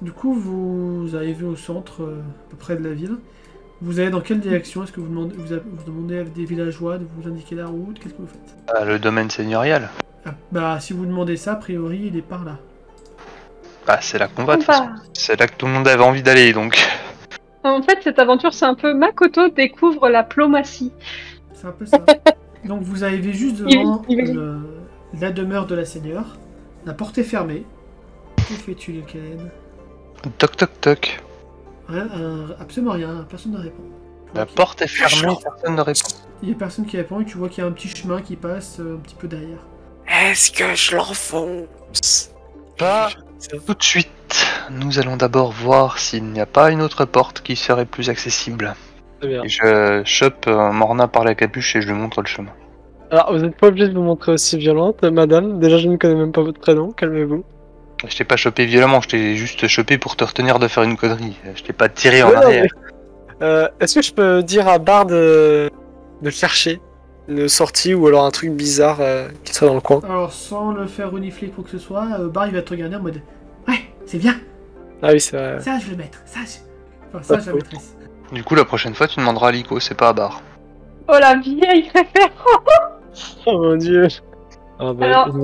Du coup, vous arrivez au centre, à peu près de la ville. Vous allez dans quelle direction? Est-ce que vous demandez à des villageois de vous indiquer la route? Qu'est-ce que vous faites? Le domaine seigneurial. Ah, bah, si vous demandez ça, a priori, il est par là. Bah, c'est là qu'on va, de toute Bah, façon. C'est là que tout le monde avait envie d'aller, donc. en fait, cette aventure, c'est un peu Makoto découvre la plomatie. C'est un peu ça. Donc vous arrivez juste devant la demeure de la seigneur. La porte est fermée. Que fais-tu, Lilkelen? Toc toc toc. Rien, absolument rien, personne ne répond. La porte est fermée, personne ne répond. Il y a personne qui répond et tu vois qu'il y a un petit chemin qui passe un petit peu derrière. Est-ce que je l'enfonce? Pas tout de suite. Nous allons d'abord voir s'il n'y a pas une autre porte qui serait plus accessible. Très bien. Et je chope Morna par la capuche et je lui montre le chemin. Alors, vous n'êtes pas obligé de vous montrer aussi violente, madame. Déjà, je ne connais même pas votre prénom, calmez-vous. Je t'ai pas chopé violemment, je t'ai juste chopé pour te retenir de faire une connerie. Je t'ai pas tiré en arrière. Est-ce que je peux dire à Bard de chercher une sortie ou alors un truc bizarre qui serait dans le coin? Alors sans le faire renifler quoi que ce soit, Bar il va te regarder en mode ouais, c'est bien, Ah oui, c'est vrai. ça je vais le mettre, enfin ça je la maîtrise. Du coup, la prochaine fois, tu demanderas à Lico, c'est pas à Bar. Oh la vieille référence. Oh mon dieu. Ah bah, Alors-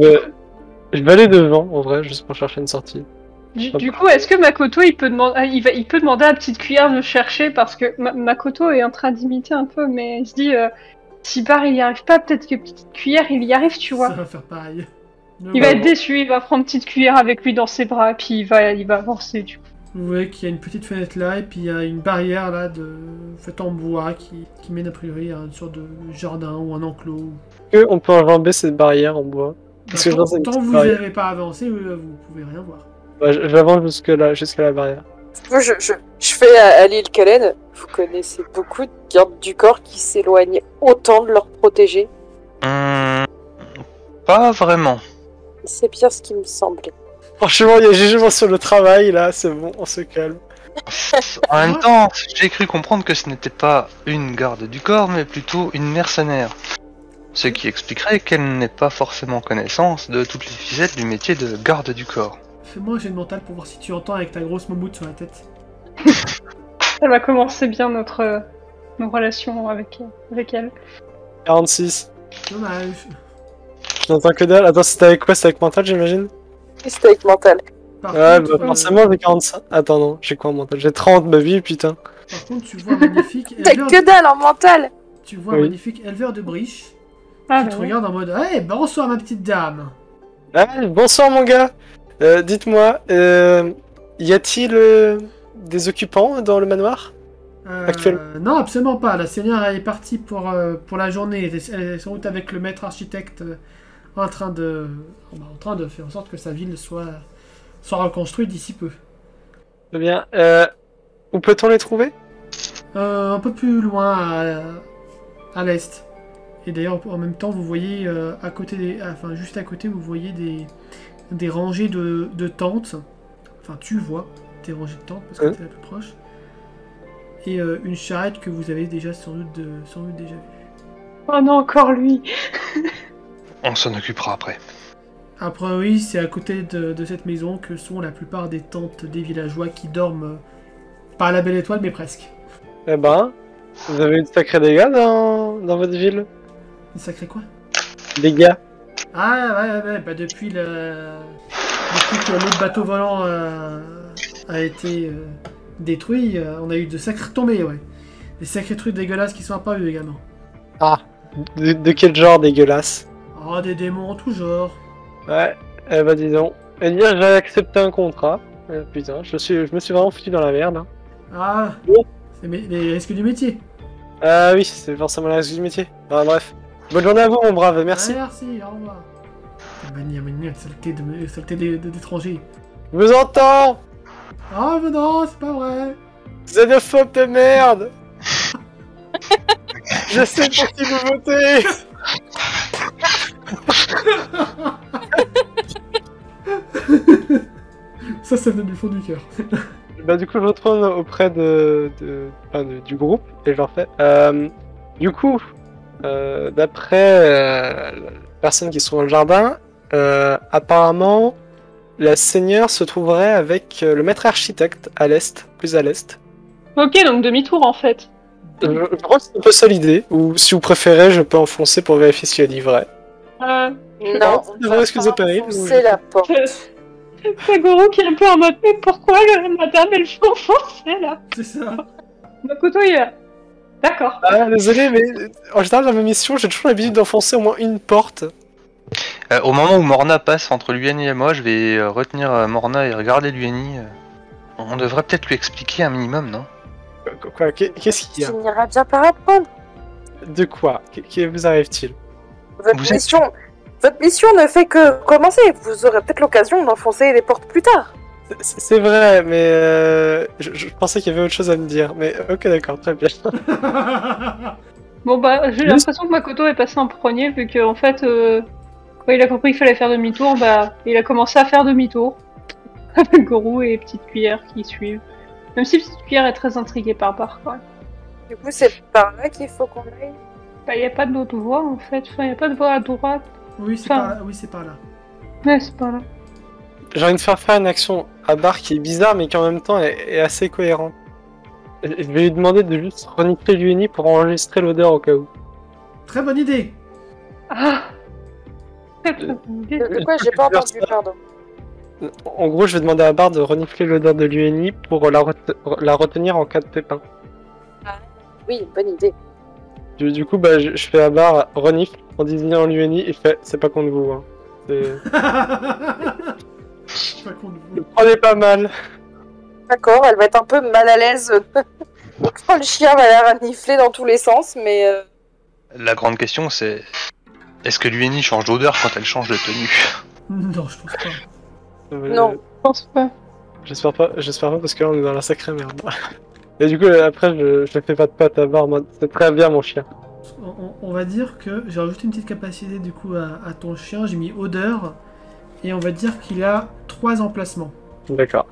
je vais aller devant, en vrai, juste pour chercher une sortie. Du coup, est-ce que Makoto il peut demander à la petite cuillère de chercher parce que Makoto est en train d'imiter un peu, mais il se dit si Bar il y arrive pas, peut-être que petite cuillère il y arrive, tu vois. Ça va faire pareil. Il va être déçu, il va prendre petite cuillère avec lui dans ses bras, et puis il va avancer du coup. Vous voyez qu'il y a une petite fenêtre là et puis il y a une barrière là faite en bois qui mène a priori à une sorte de jardin ou un enclos. On peut enjamber cette barrière en bois. Parce que je pense que c'est une Tant que petite vous barrière. n'avez pas avancé, vous pouvez rien voir. Ouais, j'avance jusqu'à la barrière. Moi, je fais à l'île Kalen. Vous connaissez beaucoup de gardes du corps qui s'éloignent autant de leurs protégés. Pas vraiment. C'est bien ce qui me semblait. Franchement, il y a jugement sur le travail, là, c'est bon, on se calme. En même temps, j'ai cru comprendre que ce n'était pas une garde du corps, mais plutôt une mercenaire. Ce qui expliquerait qu'elle n'ait pas forcément connaissance de toutes les ficettes du métier de garde du corps. Fais-moi un jet de mental pour voir si tu entends avec ta grosse mammouth sur la tête. Ça va commencer bien nos relations avec elle. 46. Dommage. Je n'entends que dalle. Attends, c'était avec quoi? C'était avec mental, j'imagine? C'était avec mental. Par Ouais, contre, bah forcément, j'ai 45. Attends, non, j'ai quoi en mental? J'ai 30, bah oui, putain. par contre, tu vois un magnifique T'as éleveur, que dalle en mental. tu vois un Oui. magnifique éleveur de briches Ah qui te non. regarde en mode hey, bonsoir ma petite dame. Ah, bonsoir, mon gars. Dites-moi, y a-t-il des occupants dans le manoir? Actuellement. Non, absolument pas. La seigneur elle est partie pour la journée. Elle est sans doute avec le maître architecte en train de faire en sorte que sa ville soit reconstruite d'ici peu. Très bien. Où peut-on les trouver? Un peu plus loin à l'est. Et d'ailleurs, en même temps, vous voyez juste à côté, vous voyez des rangées de tentes. Enfin, tu vois des rangées de tentes parce que t'es la plus proche. Et une charrette que vous avez déjà sans doute déjà vue. Oh non, encore lui. On s'en occupera après. Après, oui, c'est à côté de cette maison que sont la plupart des tentes des villageois qui dorment pas à la belle étoile, mais presque. Eh ben, vous avez eu de sacrés dégâts dans votre ville? Une sacrée quoi? Dégâts? Ah, ouais, bah depuis que l'autre bateau volant a été détruit, on a eu de sacrées tombées, ouais. Des sacrés trucs dégueulasses qui sont apparus également. Ah, de quel genre dégueulasse? Oh, des démons en tout genre. Ouais, eh ben dis donc. Et dire j'ai accepté un contrat. Putain, je me suis vraiment foutu dans la merde. Hein. Ah, Oh. c'est les risques du métier. Ah oui, c'est forcément la raison du métier. Ah, bref. Bonne journée à vous, mon brave, merci. Ah, merci, au revoir. Bannir, saleté d'étrangers. Je vous entends. Oh, mais non, c'est pas vrai. Xénophobe de merde. Je sais pour qui vous votez. Ça vient du fond du cœur. Bah du coup, je retourne auprès du groupe et je leur fais... du coup, d'après les personnes qui sont dans le jardin, apparemment, La seigneur se trouverait avec le maître architecte à l'est, plus à l'est. Ok, donc demi-tour en fait. Je crois que c'est un peu ça l'idée, ou si vous préférez, je peux enfoncer pour vérifier si elle est vraie. Non, c'est vrai, excusez, Perrine, c'est la porte. C'est Goro qui est un peu en mode mais pourquoi madame elle fait enfoncer là? C'est ça. Makoto il est... D'accord. Ah, désolé, mais en général, dans ma mission, j'ai toujours l'habitude d'enfoncer au moins une porte. Au moment où Morna passe entre Lueni et moi, je vais retenir Morna et regarder Lueni. On devrait peut-être lui expliquer un minimum, non? Quoi? Qu'est-ce qu'il y a? Tu n'iras bien par apprendre. De quoi? Que vous arrive-t-il? Votre mission ne fait que commencer. Vous aurez peut-être l'occasion d'enfoncer les portes plus tard. C'est vrai, mais je pensais qu'il y avait autre chose à me dire. Mais ok, d'accord, très bien. Bon bah j'ai l'impression que Makoto est passé en premier vu que en fait quand il a compris qu'il fallait faire demi-tour, bah il a commencé à faire demi-tour. Avec Goro et Petite Cuillère qui suivent. Même si Petite Cuillère est très intriguée par quoi. Du coup, c'est par là qu'il faut qu'on aille. Bah y a pas d'autre voie en fait, enfin y a pas de voie à droite. Oui, c'est par là. Oui, c'est par là. Ouais, c'est pas là. J'ai envie de faire une action à Bar qui est bizarre, mais qui en même temps est assez cohérente. Je vais lui demander de juste renifler Lueni pour enregistrer l'odeur au cas où. Très bonne idée. Ah. Très bonne idée. De quoi? J'ai pas entendu, pardon. En gros, je vais demander à Bar de renifler l'odeur de Lueni pour la retenir en cas de pépin. Oui, bonne idée. Du coup, bah, je fais à Bar renifle en désignant Lueni et fait c'est pas contre vous. Hein. C'est pas contre vous. Le prenez pas mal. D'accord, elle va être un peu mal à l'aise quand le chien va la renifler dans tous les sens, mais... La grande question, c'est... Est-ce que Lueni change d'odeur quand elle change de tenue? Non, je pense pas. Non. Je pense pas. J'espère pas parce que là on est dans la sacrée merde. Et du coup, après, je fais pas de patte à Bar en mode c'est très bien mon chien. On va dire que j'ai rajouté une petite capacité du coup à ton chien, j'ai mis odeur, et on va dire qu'il a 3 emplacements. D'accord.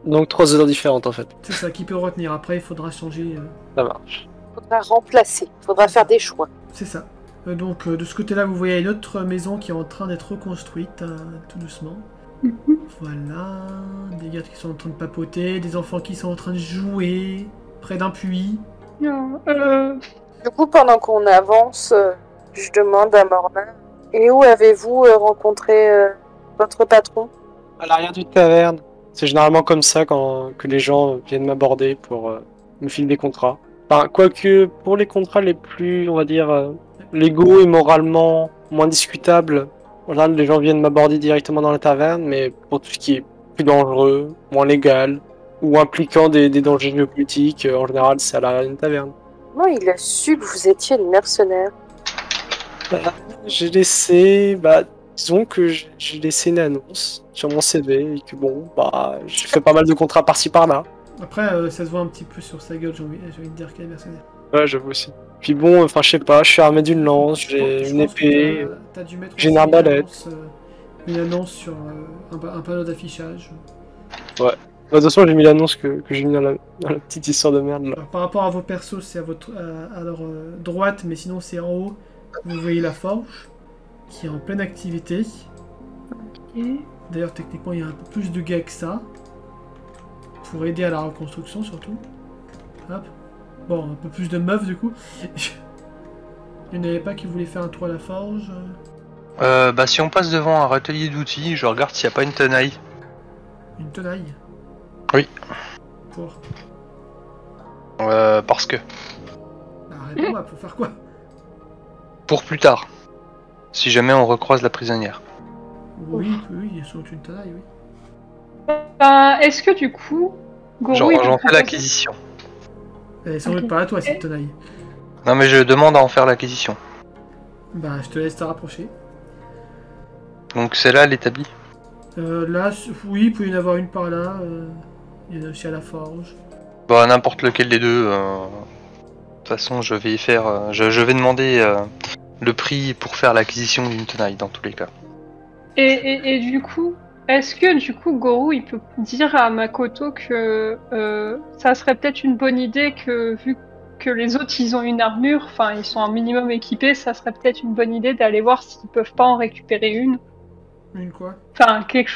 Donc 3 odeurs différentes en fait. C'est ça qui peut retenir, après il faudra changer. Ça marche. Faudra remplacer, faudra faire des choix. C'est ça. Donc de ce côté-là, vous voyez une autre maison qui est en train d'être reconstruite, tout doucement. Voilà, des gars qui sont en train de papoter, des enfants qui sont en train de jouer près d'un puits. Du coup, pendant qu'on avance, je demande à Morna, et où avez-vous rencontré votre patron? À l'arrière d'une taverne. C'est généralement comme ça que les gens viennent m'aborder pour me filer des contrats. Enfin, quoique pour les contrats les plus, on va dire, légaux et moralement moins discutables, en général, les gens viennent m'aborder directement dans la taverne, mais pour tout ce qui est plus dangereux, moins légal, ou impliquant des dangers géopolitiques, en général, c'est à l'arrière d'une taverne. Moi, il a su que vous étiez une mercenaire. J'ai laissé, disons que j'ai laissé une annonce sur mon CV et que bon, j'ai fait pas mal de contrats par-ci par-là. Après, ça se voit un petit peu sur sa gueule, j'ai envie de dire qu'elle est mercenaire. Ouais, j'avoue aussi. Puis bon, enfin, je sais pas, je suis armé d'une lance, j'ai une épée, T'as dû mettre j'ai une aussi arbalète. une annonce sur un panneau d'affichage. Ouais. De toute façon, j'ai mis l'annonce que j'ai mis dans la petite histoire de merde là. Alors, par rapport à vos persos, c'est à leur droite, mais sinon c'est en haut. Vous voyez la forge qui est en pleine activité. D'ailleurs, techniquement, il y a un peu plus de gars que ça. Pour aider à la reconstruction, surtout. Hop. Bon, un peu plus de meufs, du coup. Il n'y en avait pas qui voulaient faire un tour à la forge. Si on passe devant un atelier d'outils, je regarde s'il n'y a pas une tenaille. Une tenaille. Oui. Pour. Parce que. Réponds-moi, pour faire quoi? Pour plus tard. Si jamais on recroise la prisonnière. Oui, il y a sans doute une tenaille, oui. Est-ce que du coup, Goro J'en il peut fais proposer- l'acquisition. Elle est sans doute pas à toi, cette tenaille. Non mais je demande à en faire l'acquisition. Bah, je te laisse te rapprocher. Donc c'est là l'établi. Là, oui, il peut y en avoir une par là. Il y en a aussi à la forge. Bah n'importe lequel des deux. De toute façon je vais y faire. Je vais demander le prix pour faire l'acquisition d'une tenaille dans tous les cas. Et du coup, est-ce que du coup Goro il peut dire à Makoto que ça serait peut-être une bonne idée que vu que les autres ils ont une armure, enfin ils sont un minimum équipés, ça serait peut-être une bonne idée d'aller voir s'ils peuvent pas en récupérer une. Une quoi? Enfin, quelque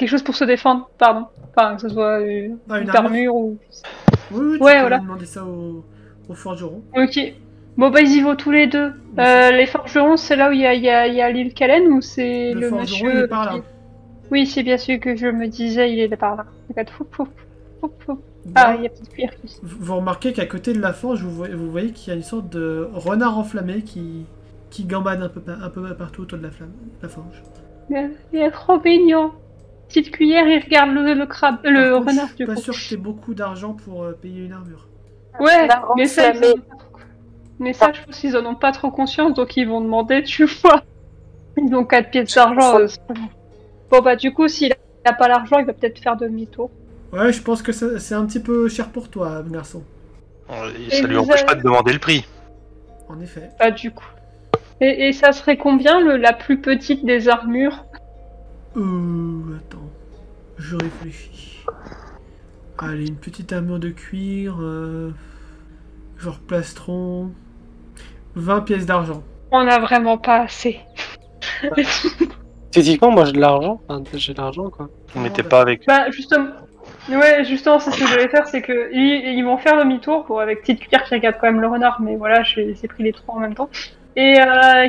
chose pour se défendre, pardon. Enfin, que ce soit une armure ou... Oui, tu Ouais, peux voilà. demander ça au forgeron. Ok. Bon, bah, ils y vont tous les deux. Les forgerons, c'est là où il y a l'île Calen ou c'est Le le forgeron, monsieur il est par là. Oui, c'est bien sûr que je me disais, il est par là. Regarde, Ah, il y a petite cuillère qui... Vous remarquez qu'à côté de la forge, vous voyez qu'il y a une sorte de renard enflammé qui gambade un peu partout autour de la forge. Il est trop mignon. Petite cuillère, il regarde le crabe, Par le contre, renard je suis du pas coup. sûr que t'aies beaucoup d'argent pour payer une armure. Ouais, La mais ça, enflammée. mais ça, je pense qu'ils en ont pas trop conscience, donc ils vont demander, tu vois. Ils ont 4 pièces d'argent. C'est pas bon. Bon, bah, du coup, s'il a pas l'argent, il va peut-être faire demi-tour. Ouais, je pense que c'est un petit peu cher pour toi, garçon. Ça lui vous empêche avez- pas de demander le prix. En effet. Bah, du coup. Et ça serait combien la plus petite des armures? Attends. Je réfléchis. Allez, une petite armure de cuir. Genre plastron. 20 pièces d'argent. On a vraiment pas assez. Typiquement, moi j'ai de l'argent. Enfin, j'ai de l'argent, quoi. Mais t'es pas avec. Bah, justement. Ouais, justement, c'est ce que je vais faire, c'est que ils vont faire demi-tour, bon, avec petite cuillère qui regarde quand même le renard, mais voilà, j'ai pris les trois en même temps. Et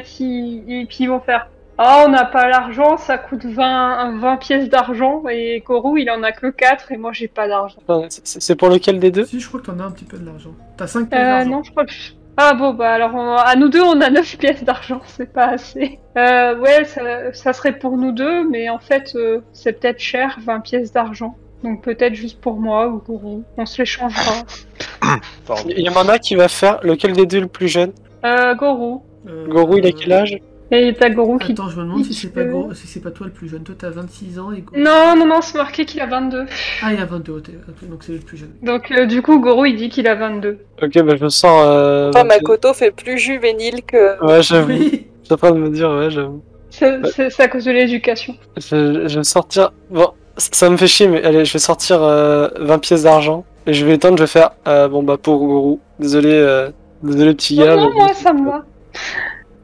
puis ils vont faire. Ah, on n'a pas l'argent, ça coûte 20 pièces d'argent, et Kourou, il en a que 4, et moi j'ai pas d'argent. Enfin, c'est pour lequel des deux? Si, je crois que t'en as un petit peu de l'argent. T'as 5 pièces d'argent. Non, je crois que... Ah bon, bah alors, à nous deux, on a 9 pièces d'argent, c'est pas assez. Ouais, ça serait pour nous deux, mais en fait, c'est peut-être cher, 20 pièces d'argent. Donc peut-être juste pour moi ou pour vous. On se l'échangera. Pardon. Il y en a qui va faire lequel des deux le plus jeune? Gorou. Gorou, il a quel âge? Et t'as Gorou qui... Attends, je me demande si c'est pas si c'est pas toi le plus jeune. Toi, t'as 26 ans et Gorou... Non, c'est marqué qu'il a 22. Ah, il a 22, ok, donc c'est le plus jeune. Donc du coup, Gorou, il dit qu'il a 22. Ok, bah je me sens... Toi, Makoto fait plus juvénile que... Ouais, j'avoue. Oui. Je suis en train de me dire, ouais, j'avoue. C'est à cause de l'éducation. Je vais sortir... Bon, ça me fait chier, mais allez, je vais sortir 20 pièces d'argent. Et je vais éteindre, je vais faire... bon bah pour Gorou. Désolé, désolé petit gars. Non, mais- moi ça me va.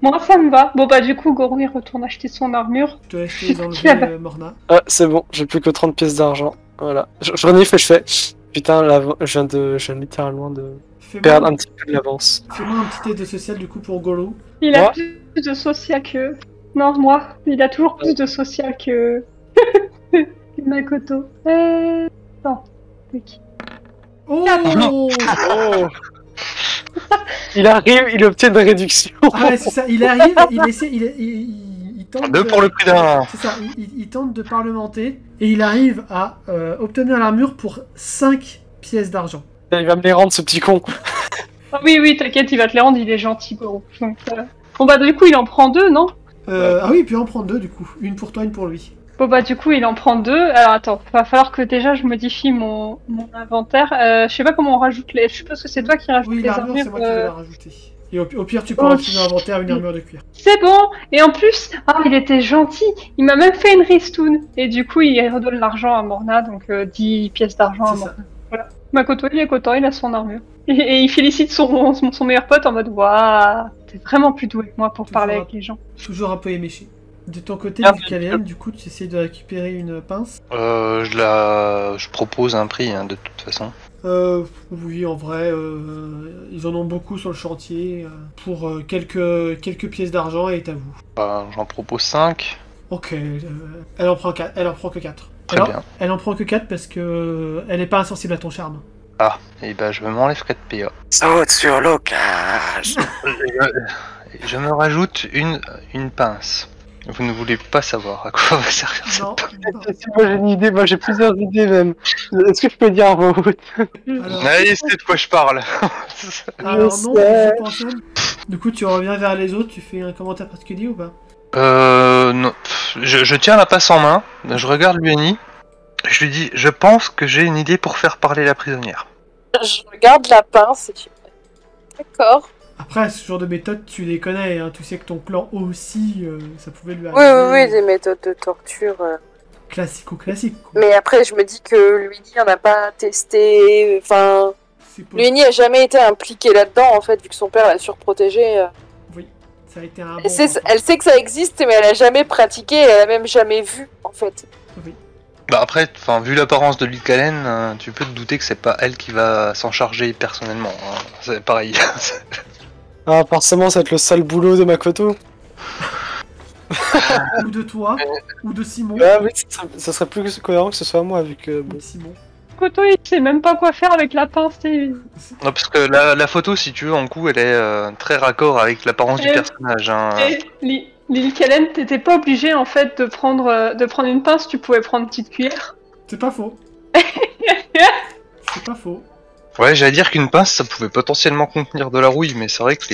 Moi ça me va. Bon bah du coup, Gorou, il retourne acheter son armure. Je te laisse les enlever, Morna. Ah, c'est bon, j'ai plus que 30 pièces d'argent. Voilà. Je renifle et je fais... Putain, je viens littéralement de perdre un petit peu de l'avance. Fais-moi un petit test de social du coup pour Golo. Il a Moi plus de social que... Non, moi. Il a toujours plus de social que... que Makoto. Non. Ok. Oh Oh Il arrive, il obtient une réduction. Ah ouais, c'est ça, il arrive, il tente 2 pour le prix d'un. C'est ça, il tente de parlementer et il arrive à obtenir l'armure pour 5 pièces d'argent. Il va me les rendre, ce petit con. Ah oui, t'inquiète, il va te les rendre, il est gentil, Gorou. Donc, bon bah du coup, il en prend 2, non? Ah oui, puis on prend 2 du coup. Une pour toi, une pour lui. Bon bah du coup, il en prend 2. Alors attends, va falloir que déjà je modifie mon inventaire. Je sais pas comment on rajoute les... Je suppose que c'est toi qui rajoute Oui, les l'armure, armures. c'est moi qui vais la rajouter. Et au pire, tu peux rajouter dans l'inventaire une armure de cuir. C'est bon. Et en plus, il était gentil. Il m'a même fait une ristoune. Et du coup, il redonne l'argent à Morna, donc 10 pièces d'argent à C'est Morna. ça. Voilà. Makoto, il est content, il a son armure. Et il félicite son meilleur pote en mode waouh, t'es vraiment plus doué que moi pour Toujours parler un- avec les gens. Toujours un peu éméché. De ton côté, Ah, Lucalienne, du coup, tu essaies de récupérer une pince. Je propose un prix de toute façon. Oui, en vrai, ils en ont beaucoup sur le chantier. Pour quelques pièces d'argent, elle est à vous. Bah, j'en propose 5. Ok, elle en prend 4. Elle en prend que 4. Très bien. Elle en prend que 4 parce que elle est pas insensible à ton charme. Ah, et bah je m'enlèverai de PA. Saute sur l'occasion. Je me rajoute une pince. Vous ne voulez pas savoir à quoi va servir cette Non, pince. non. Si moi j'ai une idée, moi j'ai plusieurs idées même. Est-ce que je peux dire à voix haute? Alors, Allez, c'est de quoi je parle. alors non, sais. je pense même. Du coup, tu reviens vers les autres, tu fais un commentaire particulier ou pas? Non. Je tiens la pince en main, je regarde l'UNI, je lui dis, je pense que j'ai une idée pour faire parler la prisonnière. Je regarde la pince et je... D'accord. Après, ce genre de méthode, tu les connais, hein. Tu sais que ton clan aussi, ça pouvait lui Oui, arriver. des méthodes de torture. Classique. Quoi. Mais après, je me dis que l'UNI en a pas testé. Enfin, C'est possible. l'UNI a jamais été impliqué là-dedans, en fait, vu que son père l'a surprotégé. Oui, Ça a été un bon Elle sait que ça existe, mais elle a jamais pratiqué, elle a même jamais vu, en fait. Oui. Bah après, vu l'apparence de Lil Kalen, tu peux te douter que c'est pas elle qui va s'en charger personnellement. Hein. C'est pareil. Ah, forcément, ça va être le sale boulot de Makoto. Ou de toi, ou de Simon. Ah oui, ça serait plus cohérent que ce soit moi, vu que... Ou Bon. de Simon. Makoto, il sait même pas quoi faire avec la pince. Non, parce que la photo, si tu veux, en coup, elle est très raccord avec l'apparence du personnage. Hein. Lily Kalen, t'étais pas obligé en fait de prendre une pince, tu pouvais prendre une petite cuillère. C'est pas faux. C'est pas faux. Ouais, j'allais dire qu'une pince, ça pouvait potentiellement contenir de la rouille, mais c'est vrai que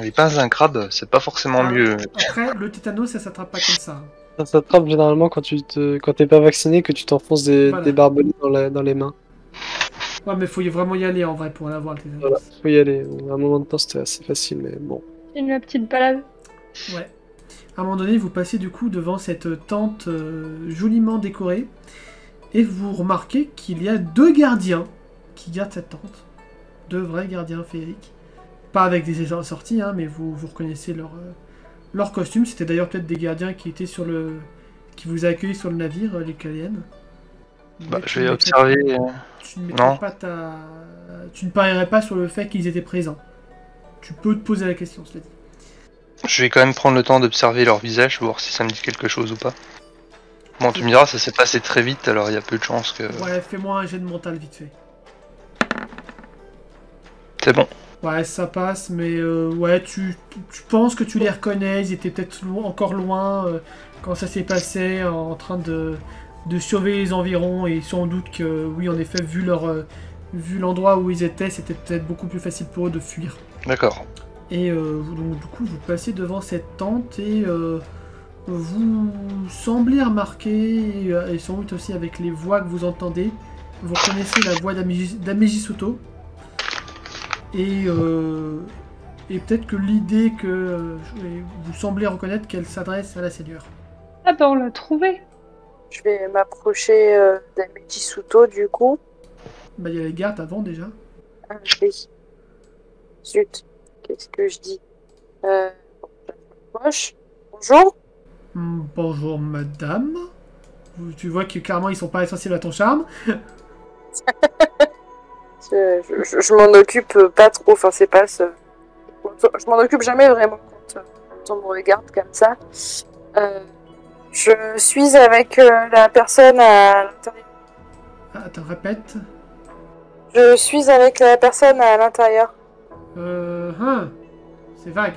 les pinces d'un crabe, c'est pas forcément mieux. Après, le tétanos, ça s'attrape pas comme ça. Ça s'attrape généralement quand t'es pas vacciné, que tu t'enfonces des barbelés dans les mains. Ouais, mais faut vraiment y aller en vrai pour l'avoir le tétanos. Voilà, faut y aller. Bon, à un moment de temps, c'était assez facile, mais bon. Une petite balade. Ouais. À un moment donné, vous passez du coup devant cette tente joliment décorée et vous remarquez qu'il y a 2 gardiens qui gardent cette tente. 2 vrais gardiens féeriques. Pas avec des sorties, hein, mais vous reconnaissez leur costume. C'était d'ailleurs peut-être des gardiens qui étaient qui vous a accueilli sur le navire, les Kaliennes. Bah, je vais observer. Tu ne parierais pas sur le fait qu'ils étaient présents. Tu peux te poser la question, cela dit. Je vais quand même prendre le temps d'observer leur visage, voir si ça me dit quelque chose ou pas. Bon, tu me diras, ça s'est passé très vite, alors il y a peu de chances que... Ouais, fais-moi un jet de mental vite fait. C'est bon. Ouais, ça passe, mais ouais, tu penses que tu les reconnais, ils étaient peut-être encore loin quand ça s'est passé, en train de surveiller les environs, et sans doute que, oui, en effet, vu l'endroit où ils étaient, c'était peut-être beaucoup plus facile pour eux de fuir. D'accord. Et donc, du coup, vous passez devant cette tente et vous semblez remarquer, et sans doute aussi avec les voix que vous entendez, vous reconnaissez la voix d'Amejisuto. Et peut-être que l'idée que vous semblez reconnaître qu'elle s'adresse à la seigneur. Ah bah on l'a trouvé. Je vais m'approcher d'Amejisuto du coup. Bah il y a les gardes avant déjà. Ah oui. Zut. Qu'est-ce que je dis j'approche. Bonjour. Bonjour madame. Tu vois que clairement ils sont pas sensibles à ton charme. Je m'en occupe pas trop, enfin c'est pas ce... Je m'en occupe jamais vraiment quand on me regarde comme ça. Je suis avec la personne à l'intérieur. Ah, attends, répète. Je suis avec la personne à l'intérieur. C'est vague.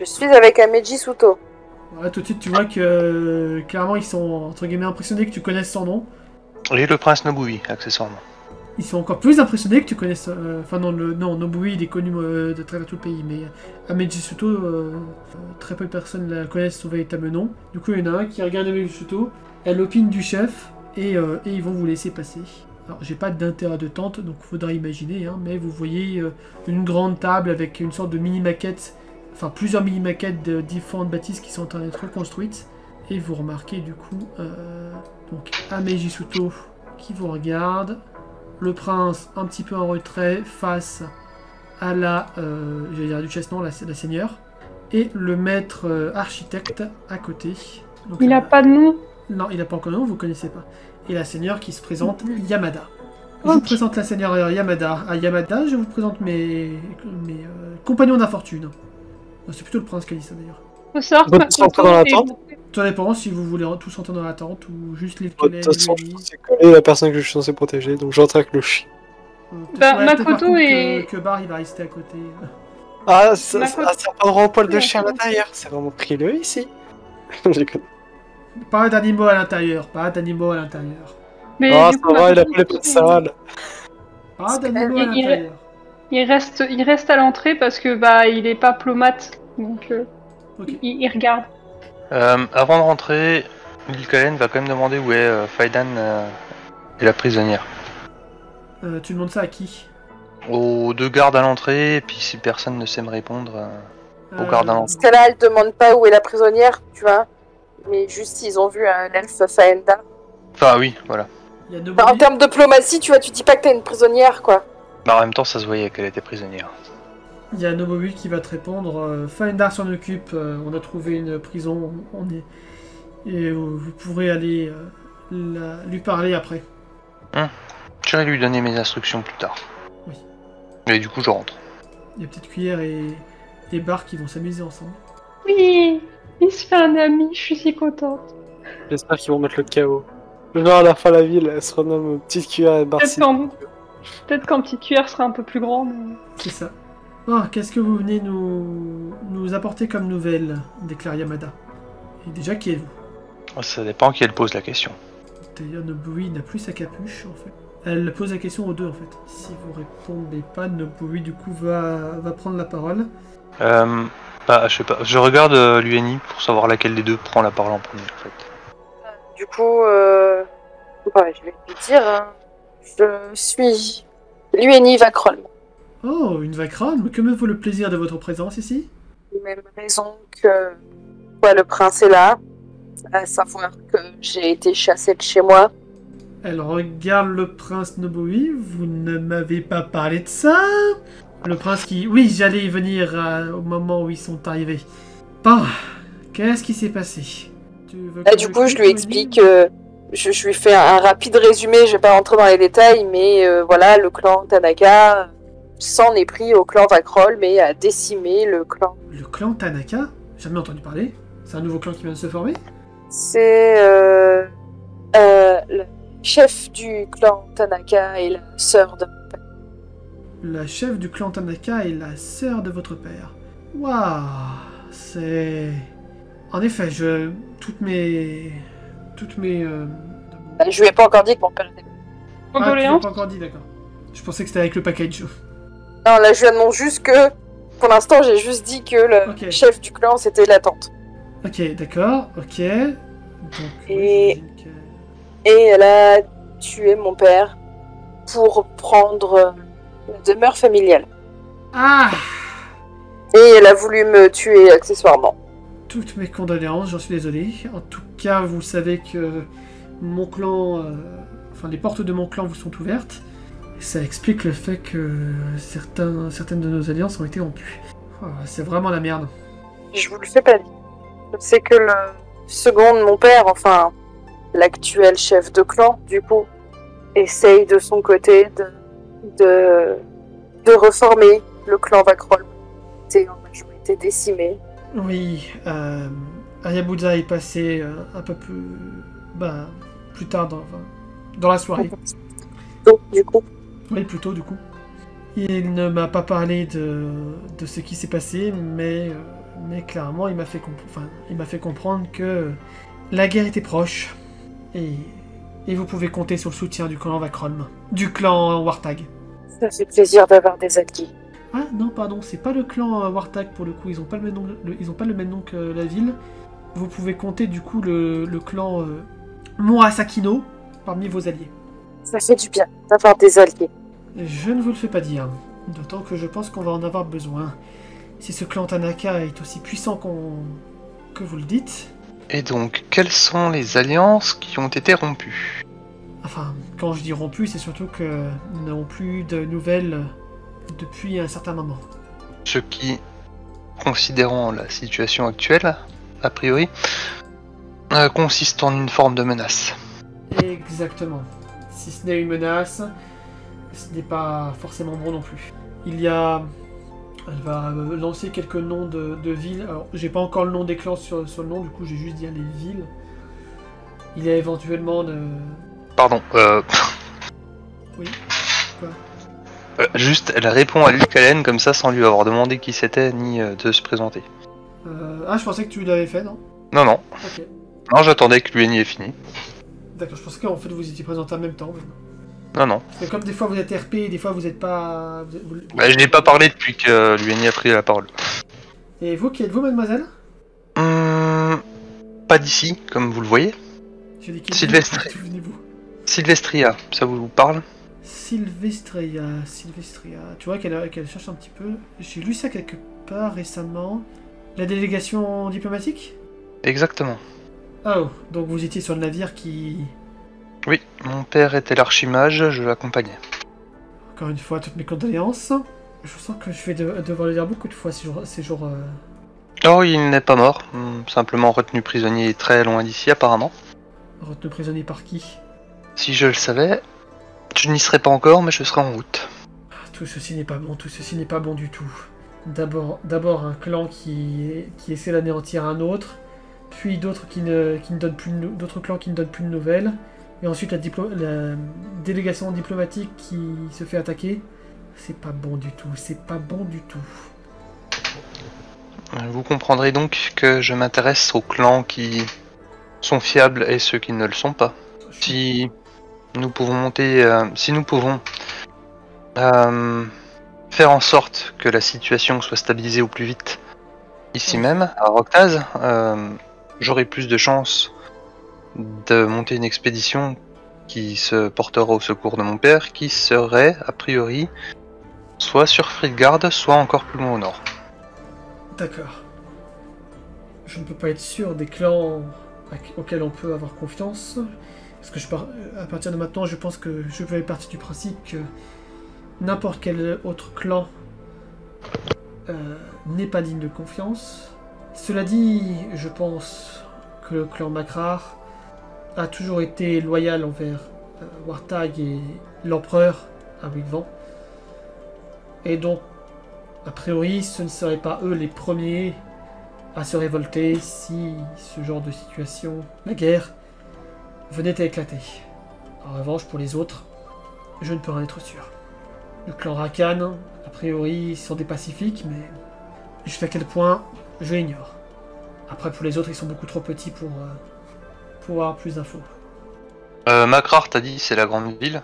Je suis avec Amejisuto. Ouais, tout de suite tu vois que clairement ils sont entre guillemets impressionnés que tu connaisses son nom. Et le prince Nobui, accessoirement. Ils sont encore plus impressionnés que tu connaisses... Enfin non, Nobui il est connu de travers tout le pays, mais Amejisuto, très peu de personnes la connaissent son véritable nom. Du coup il y en a un qui regarde Amejisuto, elle opine du chef, et ils vont vous laisser passer. Alors j'ai pas d'intérêt de tente, donc faudra imaginer, hein, mais vous voyez une grande table avec une sorte de mini-maquette, enfin plusieurs mini-maquettes de différentes bâtisses qui sont en train d'être reconstruites, et vous remarquez du coup donc Amejisuto qui vous regarde. Le prince un petit peu en retrait face à la duchesse, non, la seigneur. Et le maître architecte à côté. Donc, Il a pas de nom. Non, il n'a pas encore de nom, vous connaissez pas. Et la seigneur qui se présente, Yamada. Je vous présente la seigneur Yamada. À Yamada, je vous présente mes compagnons d'infortune. C'est plutôt le prince qui a dit ça d'ailleurs. Faut savoir que Bon, tous rentrer dans la tente. Ça dépend si vous voulez tous entrer dans la tente ou juste les De toute façon, je Kalen, suis censé coller la personne que je suis censé protéger, donc j'entre avec le chien. Bah, peut-être Makoto par contre et- que Bar il va rester à côté. Ah, ça Makoto- pas droit au poil de chien à l'intérieur, c'est vraiment frileux ici. J'ai connu. Pas d'animaux à l'intérieur, pas d'animaux à l'intérieur. Mais Ah, du ça coup, va, il a Makoto, pas les potes sales. Pas d'animaux à Il- l'intérieur. il reste à l'entrée parce que bah il est pas plomate, donc Ok. il regarde. Avant de rentrer, Lil Kalen va quand même demander où est Faidan et la prisonnière. Tu demandes ça à qui? Aux 2 gardes à l'entrée, et puis si personne ne sait me répondre, Au garde à l'entrée. Parce que là, elle demande pas où est la prisonnière, tu vois. Mais juste, ils ont vu l'elfe Faenda. Enfin oui, voilà. Il y a Enfin, en termes de diplomatie, tu vois, tu dis pas que t'es une prisonnière, quoi. Bah en même temps, ça se voyait qu'elle était prisonnière. Il y a Nobuo qui va te répondre. Faendar s'en occupe. On a trouvé une prison. On est... Et vous pourrez aller lui parler après. J'irai lui donner mes instructions plus tard. Oui. Et du coup, je rentre. Il y a Petite Cuillère et Bar qui vont s'amuser ensemble. Oui, il se fait un ami, je suis si contente. J'espère qu'ils vont mettre le chaos. Genre à la fin la ville, elle se renomme Petite Cuillère et Barcy. Peut-être qu'en Petite Cuillère sera un peu plus grand, mais... C'est ça. Oh, qu'est-ce que vous venez nous apporter comme nouvelle, déclare Yamada. Et déjà, qui êtes-vous? Ça dépend qui elle pose la question. D'ailleurs, Nobuo n'a plus sa capuche, en fait. Elle pose la question aux deux, en fait. Si vous répondez pas, Nobuo, du coup, va prendre la parole. Je sais pas. Je regarde l'UNI pour savoir laquelle des deux prend la parole en premier, en fait. Du coup, ouais, je vais lui dire, hein, je suis l'UNI Vakron. Oh, une Vakron. Que me vaut le plaisir de votre présence ici? Même raison que le prince est là, à savoir que j'ai été chassée de chez moi. Elle regarde le prince Nobuo. Vous ne m'avez pas parlé de ça? Le prince qui... Oui, j'allais y venir au moment où ils sont arrivés. Bon, qu'est-ce qui s'est passé? Du coup, je lui explique, je lui fais un rapide résumé, je vais pas rentrer dans les détails, mais voilà, le clan Tanaka s'en est pris au clan Vakron, mais a décimé le clan. Le clan Tanaka? Jamais entendu parler. C'est un nouveau clan qui vient de se former? C'est le chef du clan Tanaka et la sœur de mon père. La chef du clan Tanaka est la sœur de votre père. Waouh, c'est... En effet, toutes mes... Je lui ai pas encore dit que mon père était... Ah, tu l'as Condoléances. pas encore dit, d'accord. Je pensais que c'était avec le package. Non, là, je lui annonce juste que, pour l'instant, j'ai juste dit que le Ok. chef du clan, c'était la tante. Ok, d'accord, ok. Donc, Et- j'imagine que- Et elle a tué mon père pour prendre la demeure familiale. Ah! Et elle a voulu me tuer accessoirement. Toutes mes condoléances, j'en suis désolé. En tout cas, vous savez que mon clan... Enfin, les portes de mon clan vous sont ouvertes. Et ça explique le fait que certaines de nos alliances ont été rompues. Oh, c'est vraiment la merde. Je vous le fais pas dire. C'est que le second de mon père, enfin, l'actuel chef de clan, du coup, essaye de son côté de reformer le clan Vakron. C'est en majorité décimé. Oui, Ayabusa est passé un peu plus tard dans la soirée. Donc, du coup, Oui, plus tôt du coup. Il ne m'a pas parlé de ce qui s'est passé, mais clairement il m'a fait comprendre que la guerre était proche. Et vous pouvez compter sur le soutien du clan Vakron, du clan Wartag. ça fait plaisir d'avoir des alliés. Ah non, pardon, c'est pas le clan Wartag pour le coup, ils ont pas le même nom, ils ont pas le même nom que la ville. Vous pouvez compter du coup le clan Murasakino parmi vos alliés. Ça fait du bien d'avoir des alliés. Je ne vous le fais pas dire, d'autant que je pense qu'on va en avoir besoin. Si ce clan Tanaka est aussi puissant que vous le dites, Et donc, quelles sont les alliances qui ont été rompues? enfin, quand je dis rompu, c'est surtout que nous n'avons plus de nouvelles depuis un certain moment. Ce qui, considérant la situation actuelle, a priori, consiste en une forme de menace. Exactement. Si ce n'est une menace, ce n'est pas forcément bon non plus. Il y a... Elle va lancer quelques noms de villes. Alors, j'ai pas encore le nom des clans sur le nom, du coup, j'ai juste dit les villes. Il y a éventuellement de... Pardon, Oui. Quoi? juste, elle répond à Luc Allen comme ça sans lui avoir demandé qui c'était ni de se présenter. Ah, je pensais que tu l'avais fait, non? Non, non. Ok. Non, j'attendais que l'UNI ait fini. D'accord, je pensais qu'en fait vous étiez présentés en même temps. Non, non. Parce que comme des fois vous êtes RP, des fois vous êtes pas... Bah, je n'ai pas parlé depuis que l'UNI a pris la parole. Et vous, qui êtes-vous, mademoiselle? Pas d'ici, comme vous le voyez. J'ai dit qui Sylvestre. D'où venez-vous? Sylvestria, ça vous parle? Sylvestria. Tu vois qu'elle cherche un petit peu. J'ai lu ça quelque part récemment. La délégation diplomatique? Exactement. Oh, donc vous étiez sur le navire qui... Oui, mon père était l'archimage, je l'accompagnais. Encore une fois, toutes mes condoléances. Je sens que je vais devoir le dire beaucoup de fois ces jours. Oh, il n'est pas mort, simplement retenu prisonnier très loin d'ici apparemment. Retenu prisonnier par qui? Si je le savais, je n'y serais pas encore, mais je serais en route. Tout ceci n'est pas bon, tout ceci n'est pas bon du tout. D'abord un clan qui essaie d'anéantir un autre, puis d'autres d'autres clans qui ne donnent plus de nouvelles, et ensuite la délégation diplomatique qui se fait attaquer. C'est pas bon du tout, c'est pas bon du tout. Vous comprendrez donc que je m'intéresse aux clans qui sont fiables et ceux qui ne le sont pas. Si nous pouvons faire en sorte que la situation soit stabilisée au plus vite ici même, à Roctaz, j'aurai plus de chances de monter une expédition qui se portera au secours de mon père, qui serait, a priori, soit sur Fridgard, soit encore plus loin au nord. D'accord. Je ne peux pas être sûr des clans auxquels on peut avoir confiance. Parce que à partir de maintenant, je pense que je vais partir du principe que n'importe quel autre clan n'est pas digne de confiance. Cela dit, je pense que le clan Makrar a toujours été loyal envers Wartag et l'empereur à Wigvan. Et donc, a priori, ce ne seraient pas eux les premiers à se révolter si ce genre de situation, la guerre, venait à éclater. En revanche, pour les autres, je ne peux rien être sûr. Le clan Rakan, a priori, sont des pacifiques, mais jusqu'à quel point, je l'ignore. Après, pour les autres, ils sont beaucoup trop petits pour avoir plus d'infos. Makrar, t'as dit, c'est la grande ville.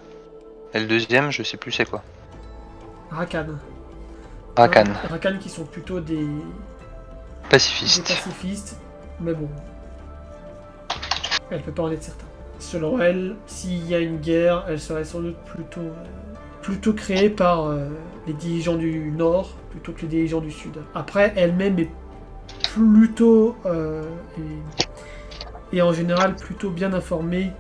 Et le deuxième, je sais plus c'est quoi. Rakan. Rakan. Rakan qui sont plutôt des pacifistes, mais bon. Elle peut pas en être certaine. Selon elle, s'il y a une guerre, elle serait sans doute plutôt créée par les dirigeants du Nord plutôt que les dirigeants du Sud. Après, elle-même est plutôt et en général plutôt bien informée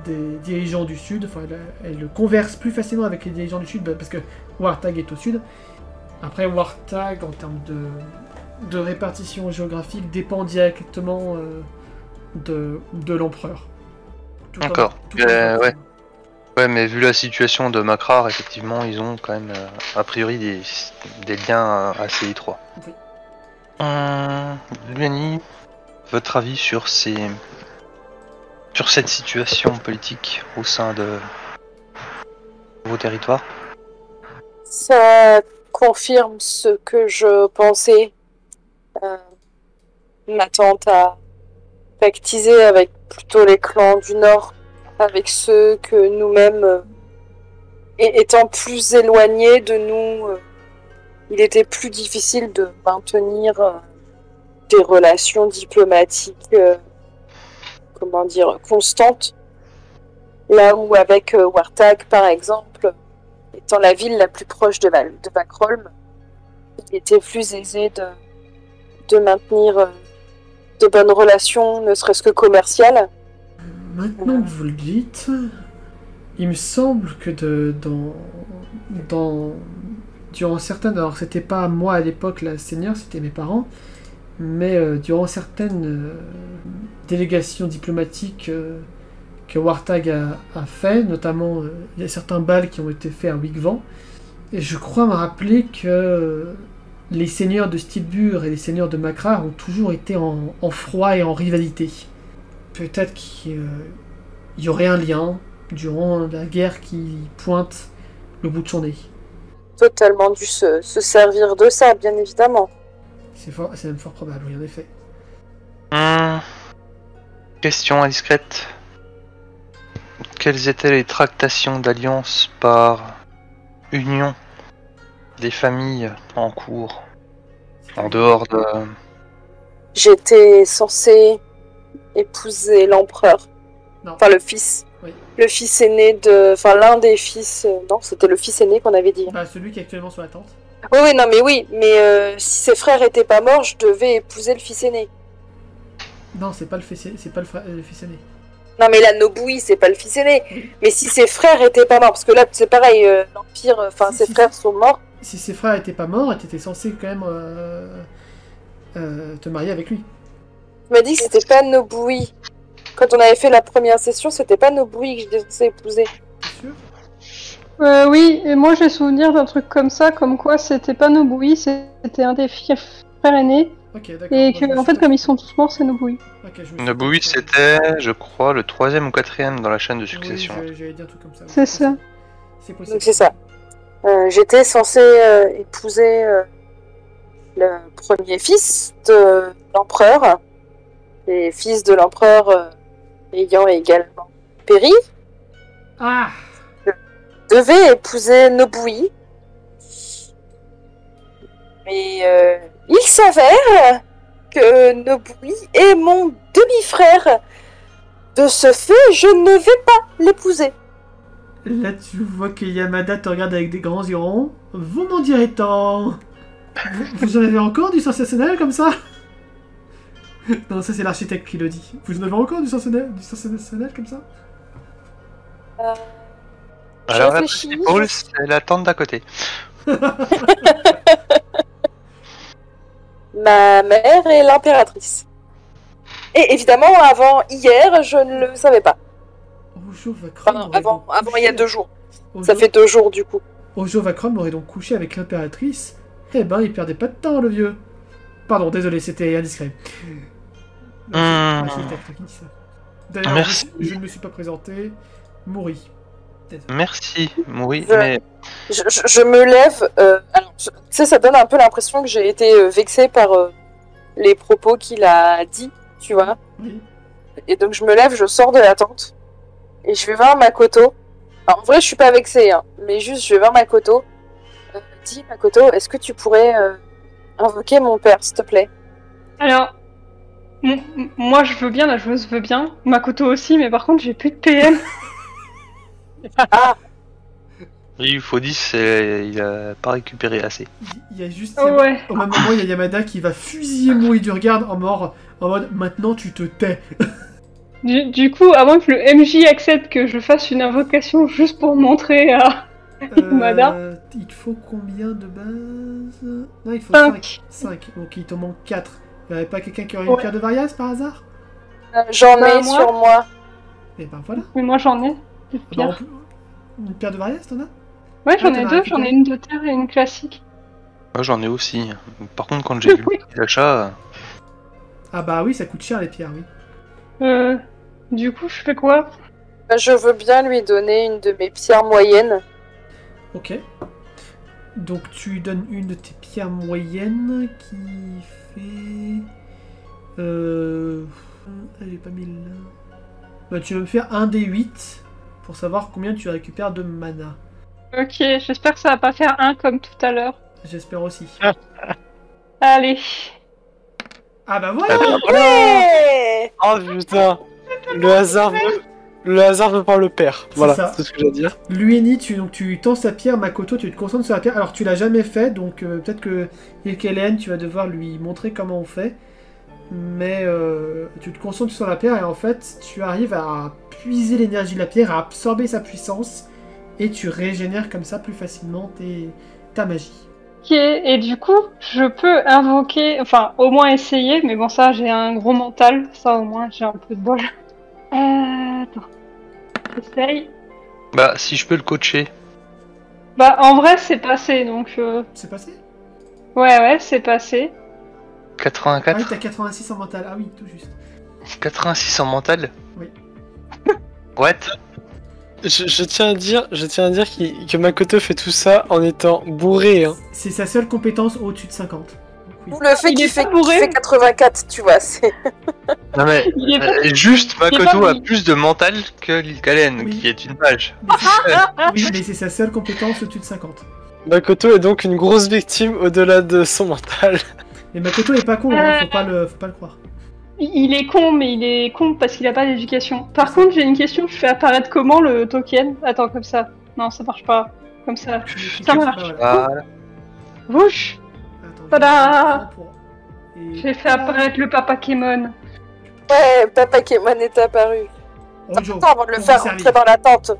des dirigeants du Sud. Enfin, elle converse plus facilement avec les dirigeants du Sud parce que Wartag est au Sud. Après, Wartag, en termes de répartition géographique, dépend directement de l'empereur. D'accord. Ouais. Ouais, mais vu la situation de Makrar, effectivement, ils ont quand même, a priori, des liens assez étroits. Oui. Luani, votre avis sur cette situation politique au sein de vos territoires? Ça confirme ce que je pensais. Ma tante a pactisé avec plutôt les clans du Nord, avec ceux que nous-mêmes, étant plus éloignés de nous, il était plus difficile de maintenir des relations diplomatiques, constantes. Là où avec Wartag, par exemple, étant la ville la plus proche de Vakholm, il était plus aisé de maintenir de bonnes relations, ne serait-ce que commerciales. Maintenant que vous le dites, il me semble que durant certaines... Alors c'était pas moi à l'époque la seigneur, c'était mes parents, mais durant certaines délégations diplomatiques que Wartag a fait, notamment il y a certains bals qui ont été faits à Wigvan, et je crois me rappeler que les seigneurs de Stilbur et les seigneurs de Makrar ont toujours été en froid et en rivalité. Peut-être qu'il y aurait un lien durant la guerre qui pointe le bout de son nez. Totalement dû se servir de ça, bien évidemment. C'est même fort probable, oui, en effet. Question indiscrète. Quelles étaient les tractations d'alliance par union des familles en cours, en dehors de... J'étais censée épouser l'empereur. Non. Enfin, le fils. Oui. Le fils aîné de... Enfin, l'un des fils... Non, c'était le fils aîné qu'on avait dit. Bah, celui qui est actuellement sur la tente. Oui, mais si ses frères étaient pas morts, je devais épouser le fils aîné. Non, c'est pas le fils aîné. Non, mais là, Nobui, c'est pas le fils aîné. Mais si ses frères étaient pas morts, parce que là, c'est pareil, l'Empire, ses frères sont morts. si ses frères étaient pas morts, t'étais censé quand même te marier avec lui. Tu m'as dit que c'était pas Nobui. Quand on avait fait la première session, c'était pas Nobui que j'étais censée épouser. T'es sûr? Oui, et moi j'ai souvenir d'un truc comme ça, comme quoi c'était pas Nobui, c'était un des frères aînés. Ok, d'accord. Et Moi, je me que, en suis fait, comme ils sont tous morts, c'est Nobui. Ok, je me suis Nobui, trompé. c'était, je crois, le 3e ou 4e dans la chaîne de succession. Oui, j'allais dire un truc comme ça. C'est ça. C'est possible. Donc c'est ça. J'étais censée épouser le premier fils de l'empereur. Et fils de l'empereur ayant également péri, Ah! devait épouser Nobui. Mais il s'avère que Nobui est mon demi-frère. De ce fait, je ne vais pas l'épouser. Là, tu vois que Yamada te regarde avec des grands yeux ronds. Vous m'en direz tant. Vous en avez encore du sensationnel comme ça? Non, ça c'est l'architecte qui le dit. Vous en avez encore du sensationnel comme ça? Alors la réfléchis, principale, c'est la tante d'à côté. Ma mère est l'impératrice. Et évidemment, avant hier, je ne le savais pas. Ojo Vakrom Enfin, aurait avant donc couché- il y a 2 jours. Ojo- Ça fait 2 jours du coup. Ojo Vakrom aurait donc couché avec l'impératrice. Eh ben, il perdait pas de temps, le vieux. Pardon, désolé, c'était indiscret. Non, c'est l'architecte qui dit ça. D'ailleurs, Merci. je ne me suis pas présenté. Mouri. Désolé. Merci, oui, Je- mais Je me lève. Alors, tu sais, ça donne un peu l'impression que j'ai été vexée par les propos qu'il a dit, tu vois. Oui. Et donc, je me lève, je sors de la tente. Et je vais voir Makoto. Alors, en vrai, je suis pas vexée, hein, mais juste, je vais voir Makoto. Dis, Makoto, est-ce que tu pourrais invoquer mon père, s'il te plaît? Alors, moi je veux bien, la joueuse veut bien, Makoto aussi, mais par contre j'ai plus de PM. il faut dire il a pas récupéré assez. Il y a juste. Oh ouais. Au même moment, il y a Yamada qui va fusiller Mouri du regard en mode maintenant tu te tais. Du coup, avant que le MJ accepte que je fasse une invocation juste pour montrer à Yamada. Il te faut combien de base? Non, il faut 5. 5. Donc il te manque 4. Il n'y avait pas quelqu'un qui aurait une Ouais. pierre de Varias par hasard? J'en Bah, ai moi sur moi. Et ben voilà. Mais moi j'en ai. Des Ah bah, pierres. une pierre de Varias, t'en as? Ouais, j'en Ah, ai t'en as 2, récupéré. j'en ai une de terre et une classique. Moi j'en ai aussi. Par contre, quand j'ai vu le prix d'achat, Ah bah oui, ça coûte cher les pierres, oui. Du coup, je fais quoi? Je veux bien lui donner une de mes pierres moyennes. Ok. Donc tu donnes une de tes pierres moyennes qui fait... J'ai pas mis là. Bah, tu vas me faire un des 8 pour savoir combien tu récupères de mana. Ok, j'espère que ça va pas faire 1 comme tout à l'heure. J'espère aussi. Allez. Ah bah voilà. Ouais. Oh putain, le hasard veut pas le père. C'est Voilà, ça. c'est ce que j'ai à dire. Lueni, tu tends sa pierre, Makoto, tu te concentres sur la pierre. Alors tu l'as jamais fait, donc peut-être que Yekelen, tu vas devoir lui montrer comment on fait. Mais tu te concentres sur la pierre et en fait, tu arrives à puiser l'énergie de la pierre, à absorber sa puissance et tu régénères comme ça plus facilement ta magie. Ok, et du coup, je peux invoquer, enfin, au moins essayer, mais bon, ça, j'ai un gros mental, ça, au moins, j'ai un peu de bol. Attends. J'essaye. bah si je peux le coacher. Bah, en vrai, c'est passé, donc... C'est passé? Ouais, c'est passé. Ah oui, 84, t'as 86 en mental. Ah oui, tout juste. 86 en mental. Oui. What? Je tiens à dire que Makoto fait tout ça en étant bourré. Hein. C'est sa seule compétence au-dessus de 50. Donc, oui. Ou le fait Il qu'il est fait, pas bourré. qu'il fait 84, tu vois. C'est... Non mais Il est pas... juste il est Makoto pas a mis. plus de mental que Lilkalen, Oui. qui est une page. Mais oui, mais c'est sa seule compétence au-dessus de 50. Makoto est donc une grosse victime au-delà de son mental. Mais Makoto est pas con, hein, faut pas le croire. Il est con, mais il est con parce qu'il a pas d'éducation. Par contre, j'ai une question, je fais apparaître comment le token? Attends, comme ça. Non, ça marche pas. Comme ça. Ça marche. Bah, voilà. Voilà. Wouch! Attends, Tada je vais et- J'ai fait apparaître le papa Kémon. Ouais, Papa Kémon est apparu. Bonjour. Attends avant de le On faire va rentrer servir. dans la tente.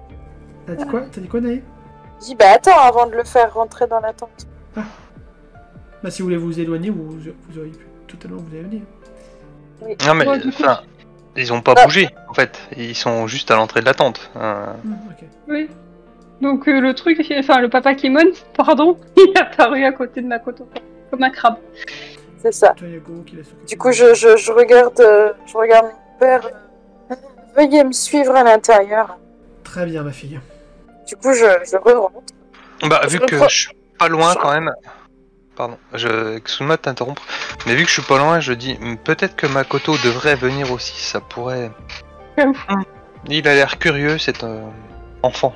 T'as dit quoi, Naïe? Je dis, bah attends avant de le faire rentrer dans la tente. Bah si vous voulez vous éloigner, vous auriez pu totalement vous éloigner. Non mais, Ouais, du coup, enfin, ils ont pas Ah. bougé, en fait. Ils sont juste à l'entrée de la tente. Ok. Oui. Donc le truc, enfin le papa Kimon, pardon, il est apparu à côté de Makoto, comme un crabe. C'est ça. Toi, Yago, qui laisse s'occuper Du coup, de- je regarde mon père. Veuillez me suivre à l'intérieur. Très bien, ma fille. Du coup, je re-rentre. Bah, Je vu que reprends- je suis pas loin quand même. Pardon, excuse-moi de t'interrompre. Mais vu que je suis pas loin, je dis peut-être que Makoto devrait venir aussi. Ça pourrait. J'avoue. Il a l'air curieux, cet enfant.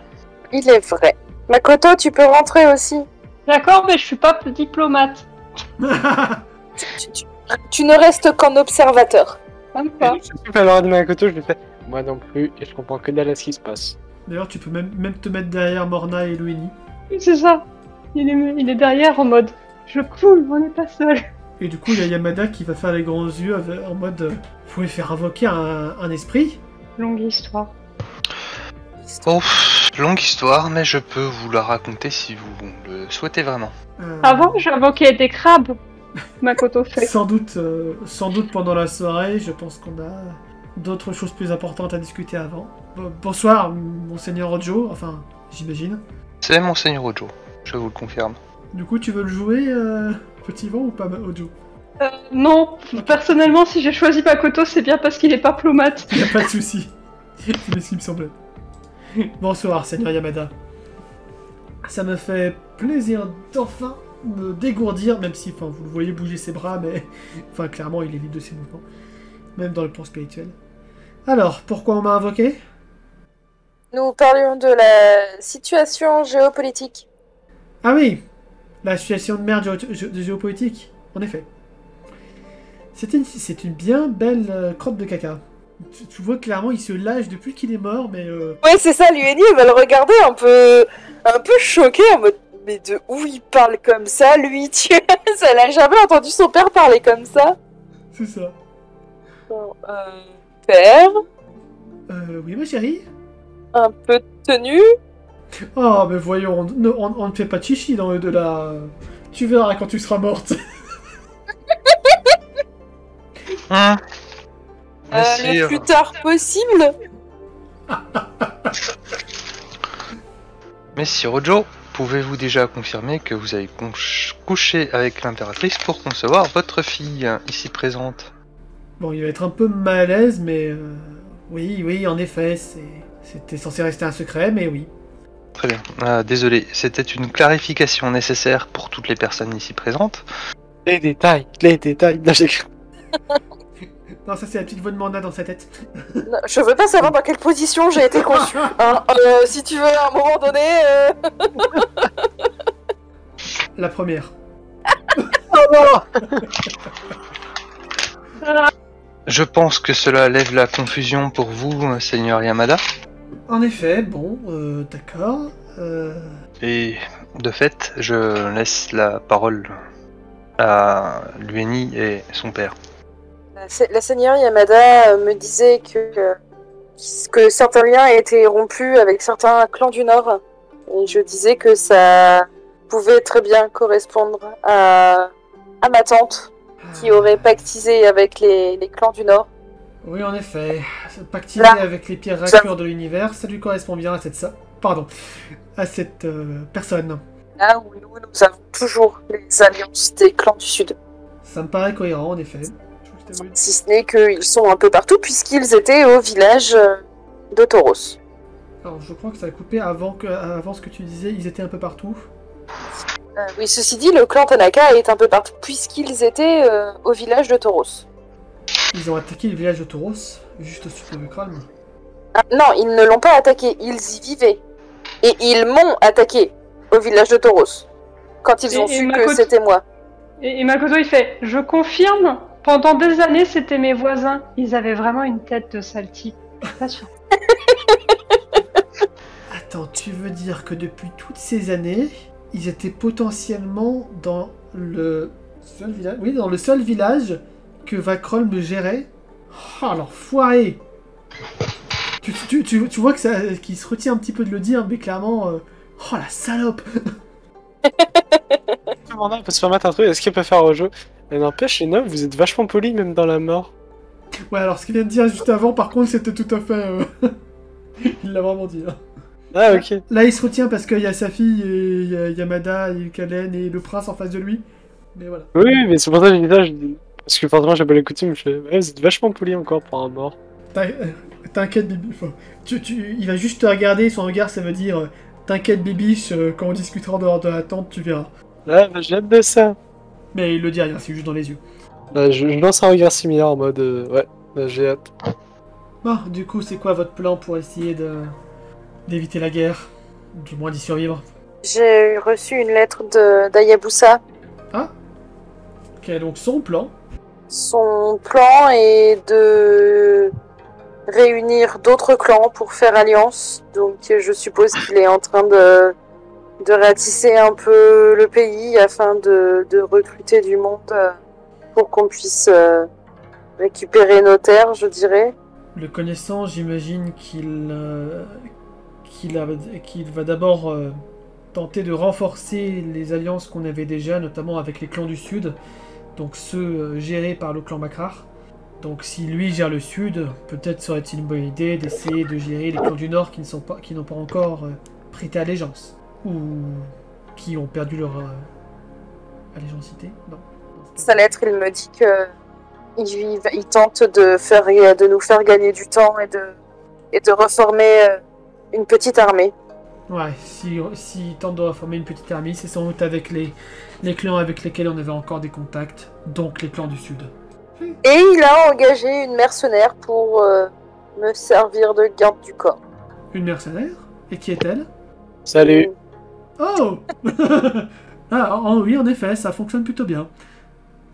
Il est vrai. Makoto, tu peux rentrer aussi. D'accord, mais je suis pas diplomate. Tu ne restes qu'en observateur. Même pas. Je suis pas à l'heure de Makoto, je lui fais moi non plus, et je comprends que dalle à ce qui se passe. D'ailleurs, tu peux même te mettre derrière Morna et Luini. C'est ça. Il est derrière en mode je coule, on n'est pas seul. Et du coup, il y a Yamada qui va faire les grands yeux en mode vous pouvez faire invoquer un esprit. Longue histoire. Oh, longue histoire, mais je peux vous la raconter si vous le souhaitez vraiment. Avant, j'invoquais des crabes. Makoto fait. Sans doute pendant la soirée, je pense qu'on a d'autres choses plus importantes à discuter avant. Bonsoir, monseigneur Ojo, enfin, j'imagine. C'est Monseigneur Ojo, je vous le confirme. Du coup, tu veux le jouer, Petit Vent, ou pas, Ojo? Non, personnellement, si j'ai choisi Makoto, c'est bien parce qu'il est pas plomate. Y a pas de souci. C'est ce qui me semblait. Bonsoir, Seigneur Yamada. Ça me fait plaisir d'enfin me dégourdir, même si, enfin, vous le voyez bouger ses bras, mais, enfin, clairement, il est libre de ses mouvements, même dans le plan spirituel. Alors, pourquoi on m'a invoqué? Nous parlions de la situation géopolitique. Ah oui, la situation de merde de géopolitique, en effet. C'est une bien belle crotte de caca. Tu vois clairement, il se lâche depuis qu'il est mort, mais Ouais, c'est ça, Lueni, elle va le regarder un peu choqué, en mode mais de où il parle comme ça, lui, tu vois, elle a jamais entendu son père parler comme ça. c'est ça. Bon, père, Oui, ma chérie? un peu de tenue. Oh, mais voyons, on ne fait pas de chichi dans l'au-delà. Tu verras quand tu seras morte. Le plus tard possible. Messire Ojo, pouvez-vous déjà confirmer que vous avez couché avec l'impératrice pour concevoir votre fille ici présente? Bon, il va être un peu mal à l'aise, mais oui, en effet, c'était censé rester un secret, mais oui. Très bien. Désolé, c'était une clarification nécessaire pour toutes les personnes ici présentes. Les détails. Non, j'ai cru. Non, ça c'est la petite voix de Morna dans sa tête. Non, je veux pas savoir dans quelle position j'ai été conçue. Hein. Si tu veux, à un moment donné. La première. Je pense que cela lève la confusion pour vous, Seigneur Yamada. En effet, bon, d'accord. Et de fait, je laisse la parole à Lueni et son père. La seigneur Yamada me disait que certains liens étaient rompus avec certains clans du Nord. Et je disais que ça pouvait très bien correspondre à ma tante, qui aurait pactisé avec les clans du Nord. Oui, en effet. Pactiser Là. avec les pires rancures de l'univers, ça lui correspond bien à cette personne. Là où nous avons toujours les alliances des clans du Sud. Ça me paraît cohérent, en effet. Je t'avais dit. Si ce n'est qu'ils sont un peu partout, puisqu'ils étaient au village de Tauros. Alors, je crois que ça a coupé avant ce que tu disais, ils étaient un peu partout. Oui, ceci dit, le clan Tanaka est un peu partout, puisqu'ils étaient au village de Tauros. Ils ont attaqué le village de Tauros, juste au sud de Kralm. Ah, non, ils ne l'ont pas attaqué, ils y vivaient. Et ils m'ont attaqué au village de Tauros. Quand ils ont su que c'était moi. Et Makoto il fait je confirme, pendant des années c'était mes voisins. Ils avaient vraiment une tête de sale type. Pas sûr. Attends, tu veux dire que depuis toutes ces années, ils étaient potentiellement dans le seul village, oui, dans le seul village que Vakroll me gérait? Oh, l'enfoiré! Tu vois que qu'il se retient un petit peu de le dire, mais clairement, oh la salope! Amanda, elle peut se permettre un truc, est-ce qu'elle peut faire au jeu? Elle n'empêche, les nobles, vous êtes vachement polis même dans la mort. Ouais, alors ce qu'il vient de dire juste avant, par contre, c'était tout à fait... Il l'a vraiment dit. Hein. Ah, ok. Là, il se retient parce qu'il y a sa fille, et il y a Yamada, et Kalen et le prince en face de lui. Mais voilà. Oui, mais c'est pour ça que je dis ça, parce que forcément, j'ai pas l'écouté, mais je fais, ouais, vous êtes vachement polis encore pour un mort. T'inquiète, Bibi. Enfin, il va juste te regarder, son regard, ça veut dire t'inquiète, Bibiche, quand on discutera en dehors de la tente, tu verras. Ouais, bah, j'ai hâte de ça. Mais il le dit rien, c'est juste dans les yeux. Bah, je lance un regard similaire en mode, ouais, bah, j'ai hâte. Bon, du coup, c'est quoi votre plan pour essayer d'éviter la guerre? Du moins d'y survivre? J'ai reçu une lettre d'Ayabusa. Ah. Ok, donc son plan. Son plan est de réunir d'autres clans pour faire alliance. Donc je suppose qu'il est en train de ratisser un peu le pays afin de recruter du monde pour qu'on puisse récupérer nos terres, je dirais. Le connaissant, j'imagine qu'il va d'abord tenter de renforcer les alliances qu'on avait déjà, notamment avec les clans du Sud, donc ceux gérés par le clan Makrar. Donc si lui gère le Sud, peut-être serait-il une bonne idée d'essayer de gérer les clans du Nord qui n'ont pas encore prêté allégeance, ou qui ont perdu leur allégeancité. Non. Sa lettre, il me dit que il tente de nous faire gagner du temps et de reformer une petite armée. Ouais, si tente de reformer une petite armée, c'est sans doute avec les clans avec lesquels on avait encore des contacts, donc les clans du Sud. Et il a engagé une mercenaire pour me servir de garde du corps. Une mercenaire? Et qui est-elle? Salut. Oh. Ah, oui, en effet, ça fonctionne plutôt bien.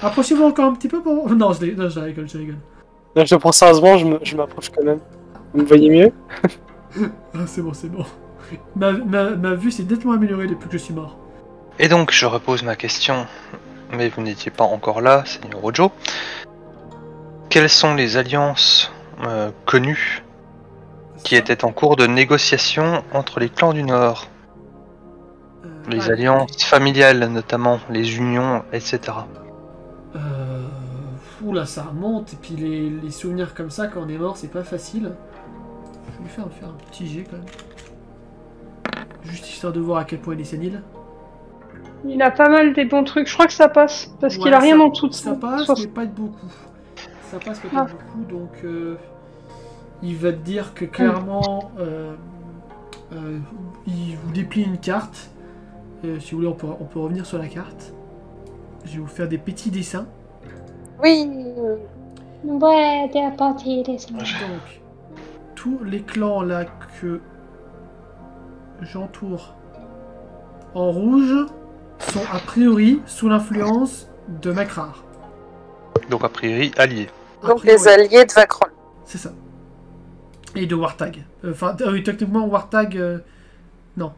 Approchez-vous encore un petit peu pour... Non, je rigole. Là, je te prends sérieusement, je m'approche quand même. Vous me voyez mieux? Ah, c'est bon. Ma vue s'est nettement améliorée depuis que je suis mort. Et donc, je repose ma question, mais vous n'étiez pas encore là, Seigneur Ojo. Quelles sont les alliances connues qui étaient en cours de négociation entre les clans du Nord? Les alliances familiales, notamment, les unions, etc. Oula, ça remonte, et puis les souvenirs comme ça, quand on est mort, c'est pas facile. Je vais lui faire un petit jet, quand même. Juste histoire de voir à quel point il est sénile. Il a pas mal des bons trucs, je crois que ça passe, parce qu'il a rien en dessous de ça. Ça passe, mais pas de beaucoup. Ça passe, mais pas de beaucoup, donc... il va te dire que, clairement, il vous déplie une carte. Si vous voulez, on peut revenir sur la carte. Je vais vous faire des petits dessins. Oui. Ouais, des petits dessins. Donc, tous les clans là que j'entoure en rouge sont a priori sous l'influence de Makrar. Donc a priori alliés. Donc les alliés de Vakron. C'est ça. Et de Wartag. Enfin, oui, techniquement Wartag... Non.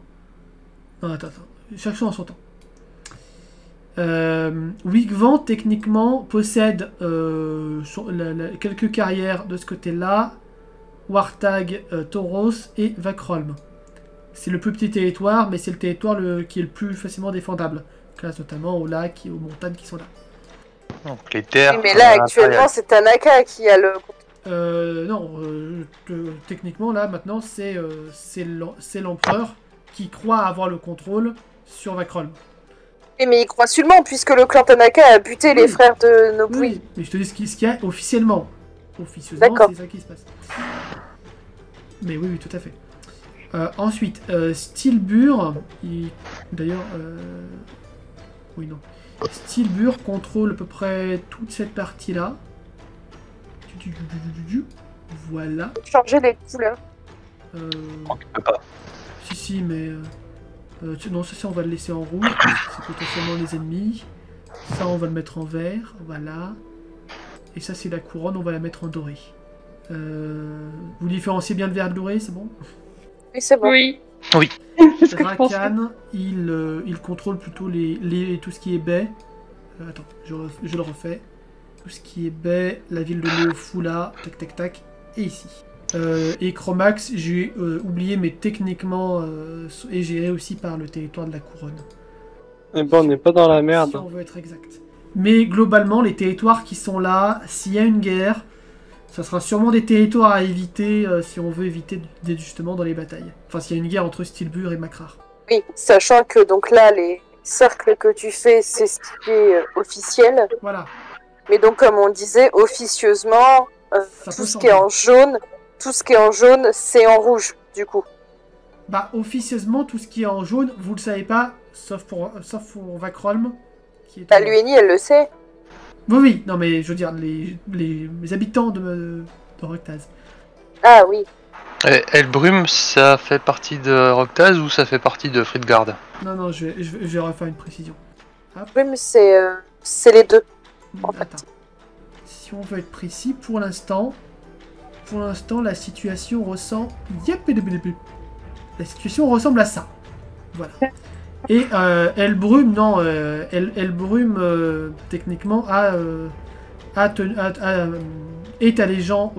Non, attends. Chaque chose en son temps. Wigvan, techniquement, possède quelques carrières de ce côté-là. Wartag, Tauros et Vakrolm. C'est le plus petit territoire, mais c'est le territoire qui est le plus facilement défendable. Grâce notamment aux lacs et aux montagnes qui sont là. Donc les terres... Oui, mais là, actuellement, c'est Tanaka qui a le... Non, techniquement, là, maintenant, c'est l'empereur qui croit avoir le contrôle sur Vakrolm. Oui, mais il croit seulement, puisque le clan Tanaka a buté les frères de Nobui. Oui, mais je te dis ce qu'il y a officiellement. Officieusement, c'est ça qui se passe. Mais oui, tout à fait. Ensuite, Stilbur, d'ailleurs... Oui, non. Stilbur contrôle à peu près toute cette partie-là. Voilà. Changer les couleurs. On peut pas. Si, mais... non, ça, on va le laisser en rouge, parce que c'est potentiellement les ennemis. Ça, on va le mettre en vert, voilà. Et ça, c'est la couronne, on va la mettre en doré. Vous différenciez bien le vert et le doré, c'est bon? Oui, c'est bon. Oui. Oui. C'est ce que je pense. Rakan, il contrôle plutôt tout ce qui est baie. Attends, je le refais. Tout ce qui est baie, la ville de Leofula, tac, et ici. Et Chromax, j'ai oublié, mais techniquement est géré aussi par le territoire de la couronne. Eh ben, on n'est pas dans la merde. Si on veut être exact. Mais globalement, les territoires qui sont là, s'il y a une guerre, ça sera sûrement des territoires à éviter si on veut éviter justement dans les batailles. Enfin, s'il y a une guerre entre Stilbur et Makrar. Oui, sachant que donc là, les cercles que tu fais, c'est ce qui est officiel. Voilà. Mais donc, comme on disait, officieusement, Ça tout peut ce qui est en jaune, c'est en rouge, du coup. Bah, officieusement, tout ce qui est en jaune, vous le savez pas, sauf pour Vakholm. Qui est L'UNI, elle le sait. Oui, oui, non mais je veux dire, les habitants de Roctaz. Ah oui. Et Elbrum, ça fait partie de Roctaz ou ça fait partie de Fridgard? Non, non, je vais refaire une précision. Brume, c'est les deux. Attends. Si on veut être précis, pour l'instant, la situation ressemble... La situation ressemble à ça. Voilà. Et Elbrum, non, Elbrum, techniquement, est allégeant,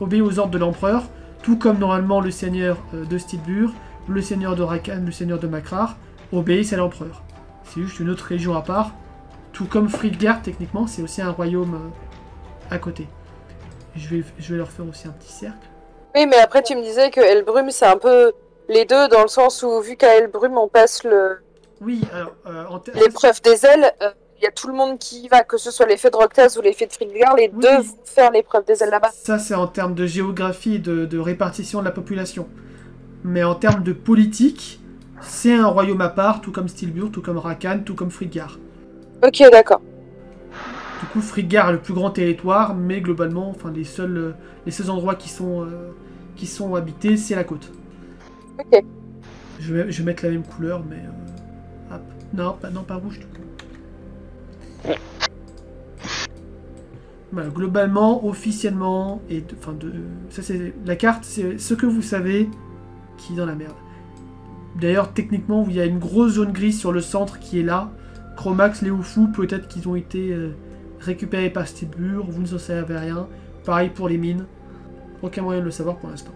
obéit aux ordres de l'empereur, tout comme normalement le seigneur de Stilbur, le seigneur de Rakan, le seigneur de Makrar, obéissent à l'empereur. C'est juste une autre région à part, tout comme Fridgard, techniquement, c'est aussi un royaume à côté. Je vais leur faire aussi un petit cercle. Oui, mais après, tu me disais que Elbrum, c'est un peu les deux, dans le sens où, vu qu'à Elbrum, on passe Oui, alors, l'épreuve des ailes, il y a tout le monde qui y va, que ce soit l'effet de Roctaz ou l'effet de Fridgard, les Oui. deux vont faire l'épreuve des ailes là-bas. Ça, c'est en termes de géographie et de répartition de la population. Mais en termes de politique, c'est un royaume à part, tout comme Stilbur, tout comme Rakan, tout comme Fridgard. Ok, d'accord. Du coup, Fridgard a le plus grand territoire, mais globalement, enfin, les seuls endroits qui sont habités, c'est la côte. Ok. Je vais mettre la même couleur, mais... hop. Non, pas rouge, du coup. Voilà, globalement, officiellement, ça c'est la carte, c'est ce que vous savez qui est dans la merde. D'ailleurs, techniquement, il y a une grosse zone grise sur le centre qui est là. Chromax, Léoufou, peut-être qu'ils ont été récupérés par Stilbur, vous ne en savez rien. Pareil pour les mines. Aucun moyen de le savoir pour l'instant.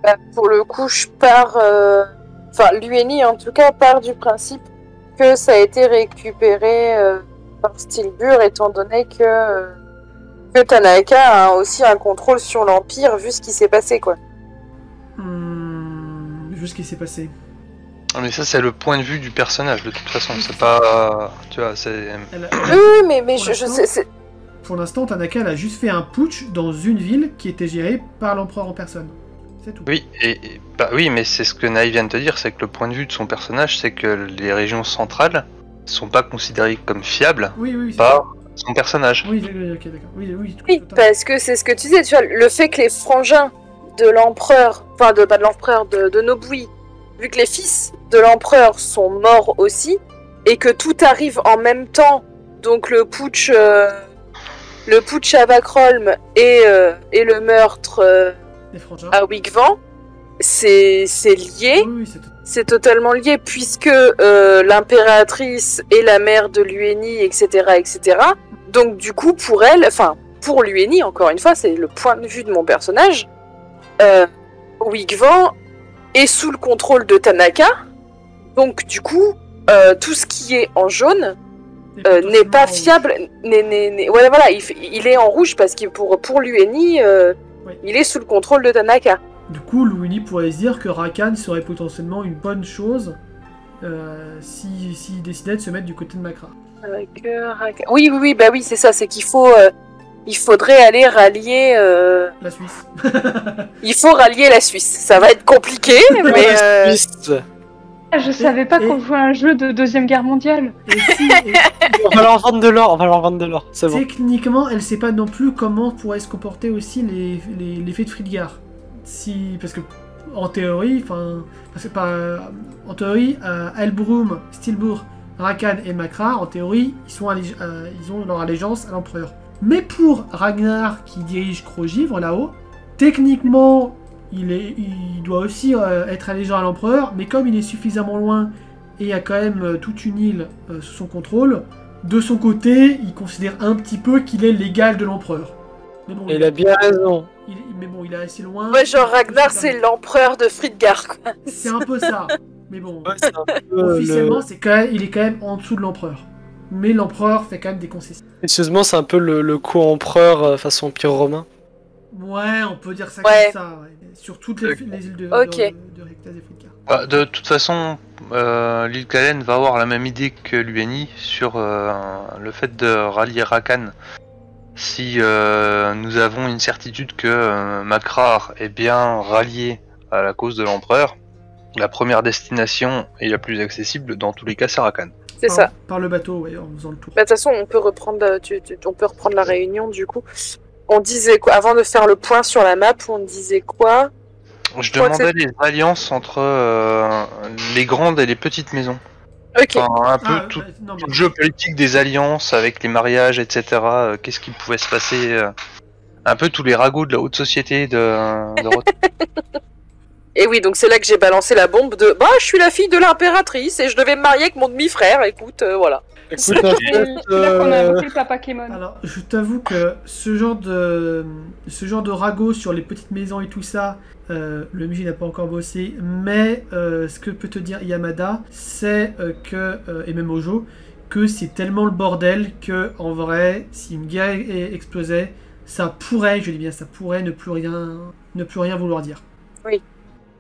Bah, pour le coup, je pars... Enfin, l'UNI, en tout cas, part du principe que ça a été récupéré par Stilbur, étant donné que Tanaka a aussi un contrôle sur l'Empire, vu ce qui s'est passé, quoi. Vu ce qui s'est passé. Mais ça, c'est le point de vue du personnage, de toute façon. C'est pas... Tu vois, c'est... Oui, mais je sais... Pour l'instant, Tanaka elle a juste fait un putsch dans une ville qui était gérée par l'empereur en personne. C'est tout. Oui, oui, mais c'est ce que Naï vient de te dire, c'est que le point de vue de son personnage, c'est que les régions centrales sont pas considérées comme fiables Oui, par son personnage. Oui, ok, d'accord. Oui, Oui, parce que c'est ce que tu disais, tu vois, le fait que les frangins de l'empereur, enfin, pas de l'empereur, de Nobui, vu que les fils de l'empereur sont morts aussi, et que tout arrive en même temps, donc le putsch à Vakholm et le meurtre à Wigvan, c'est lié, Oui, c'est totalement lié, puisque l'impératrice est la mère de l'UNI, etc. Donc du coup, pour elle, enfin, pour l'UNI, encore une fois, c'est le point de vue de mon personnage, Wigvan est sous le contrôle de Tanaka, donc du coup, tout ce qui est en jaune n'est pas fiable, voilà, il est en rouge parce que pour l'UNI, Oui. il est sous le contrôle de Tanaka. Du coup, l'UNI pourrait se dire que Rakan serait potentiellement une bonne chose s'il décidait de se mettre du côté de Makrar. Oui, bah oui, c'est ça, c'est qu'il faut... il faudrait aller rallier... La Suisse. Il faut rallier la Suisse. Ça va être compliqué, mais... Je savais pas qu'on jouait à un jeu de Deuxième Guerre mondiale. On va leur vendre de l'or, c'est bon. Techniquement, elle sait pas non plus comment pourraient se comporter aussi les faits de Fridgard. Parce que, en théorie, Elbrum, Stilbur, Rakan et Makrar, en théorie, ils ont leur allégeance à l'empereur. Mais pour Ragnar, qui dirige Crogivre là-haut, techniquement, il doit aussi être allégeant à l'empereur, mais comme il est suffisamment loin et il y a quand même toute une île sous son contrôle, de son côté, il considère un petit peu qu'il est l'égal de l'empereur. Mais bon, il a bien raison. Mais bon, il est assez loin. Ouais, genre Ragnar, c'est l'empereur de Fridgard, quoi. C'est un peu ça. Mais bon, Ouais, c'est un peu officiellement, il est quand même en dessous de l'empereur. Mais l'empereur fait quand même des concessions. Précieusement, c'est un peu le co-empereur façon Empire romain. Ouais, on peut dire ça Ouais. comme ça. Ouais. Sur toutes les îles de Ok. Rectas et Frica. Bah, de toute façon, l'île Kalen va avoir la même idée que l'UNI sur le fait de rallier Rakan. Si nous avons une certitude que Makrar est bien rallié à la cause de l'empereur, la première destination et la plus accessible dans tous les cas c'est Rakan. C'est ça. Par le bateau, ouais, en faisant le tour. Bah, de toute façon, on peut reprendre, on peut reprendre la réunion du coup. On disait quoi avant de faire le point sur la map? On disait quoi? Je demandais les alliances entre les grandes et les petites maisons. Ok. Enfin, un peu tout, non, tout le jeu politique des alliances avec les mariages, etc. Qu'est-ce qui pouvait se passer un peu tous les ragots de la haute société de Et oui, donc c'est là que j'ai balancé la bombe de bah je suis la fille de l'impératrice et je devais me marier avec mon demi-frère. Écoute, voilà. Écoute, en C'est fait, là qu'on a invoqué le papa Kémon. Alors, je t'avoue que ce genre de ragot sur les petites maisons et tout ça, le MJ n'a pas encore bossé, mais ce que peut te dire Yamada, c'est que, et même Ojo, que c'est tellement le bordel que, en vrai, si une guerre explosait, ça pourrait, je dis bien ça pourrait, ne plus rien vouloir dire.